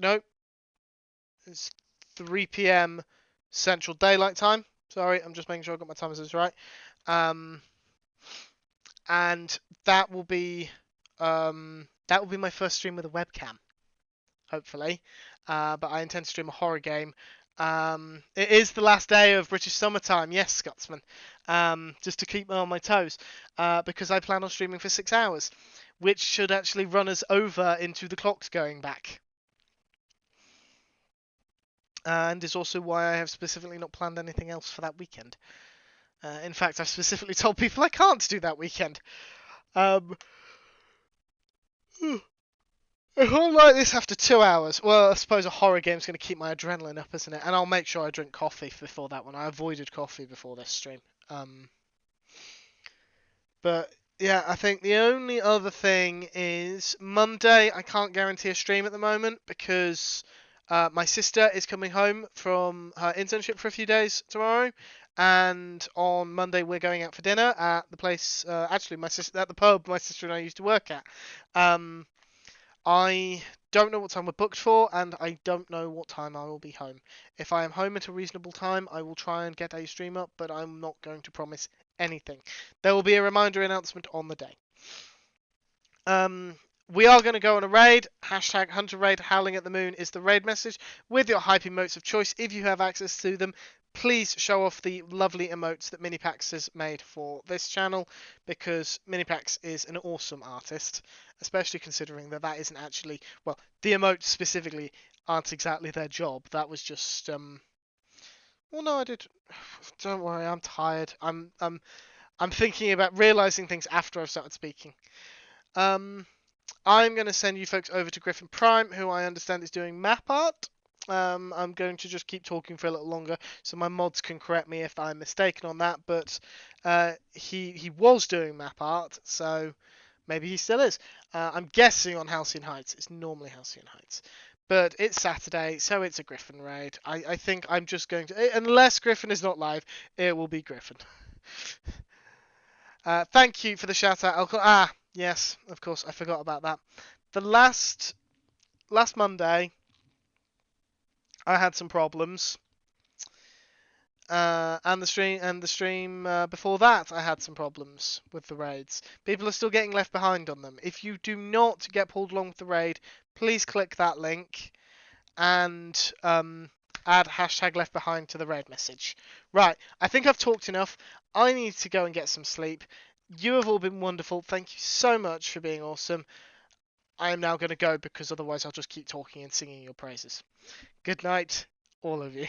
3 p.m. Central Daylight Time. Sorry, I'm just making sure I got my timers right. And that will be my first stream with a webcam, hopefully. But I intend to stream a horror game. It is the last day of British summertime, yes, Scotsman. Just to keep me on my toes, because I plan on streaming for 6 hours, which should actually run us over into the clocks going back. And is also why I have specifically not planned anything else for that weekend. In fact, I've specifically told people I can't do that weekend. If I'm like this after 2 hours, well, I suppose a horror game's going to keep my adrenaline up, isn't it? And I'll make sure I drink coffee before that one. I avoided coffee before this stream. But yeah, I think the only other thing is Monday. I can't guarantee a stream at the moment because my sister is coming home from her internship for a few days tomorrow, and on Monday we're going out for dinner at the place. Actually, at the pub my sister and I used to work at. I don't know what time we're booked for, and I don't know what time I will be home. If I am home at a reasonable time, I will try and get a stream up, but I'm not going to promise anything. There will be a reminder announcement on the day. We are going to go on a raid. Hashtag Hunter Raid. Howling at the Moon is the raid message with your hype emotes of choice. If you have access to them, please show off the lovely emotes that Minipax has made for this channel, because Minipax is an awesome artist, especially considering that isn't actually, well, the emotes specifically aren't exactly their job. That was just Well, no, I did. Don't worry, I'm tired. I'm thinking about realizing things after I've started speaking. Um, I'm going to send you folks over to Griffin Prime, who I understand is doing map art. I'm going to just keep talking for a little longer, so my mods can correct me if I'm mistaken on that. But he was doing map art, so maybe he still is. I'm guessing on Halcyon Heights. It's normally Halcyon Heights. But it's Saturday, so it's a Griffin raid. I think I'm just going to... Unless Griffin is not live, it will be Griffin. Thank you for the shout out. Yes, of course, I forgot about that. The last Monday, I had some problems. And the stream before that, I had some problems with the raids. People are still getting left behind on them. If you do not get pulled along with the raid, please click that link and add hashtag left behind to the raid message. Right, I think I've talked enough. I need to go and get some sleep. You have all been wonderful. Thank you so much for being awesome. I am now going to go because otherwise I'll just keep talking and singing your praises. Good night, all of you.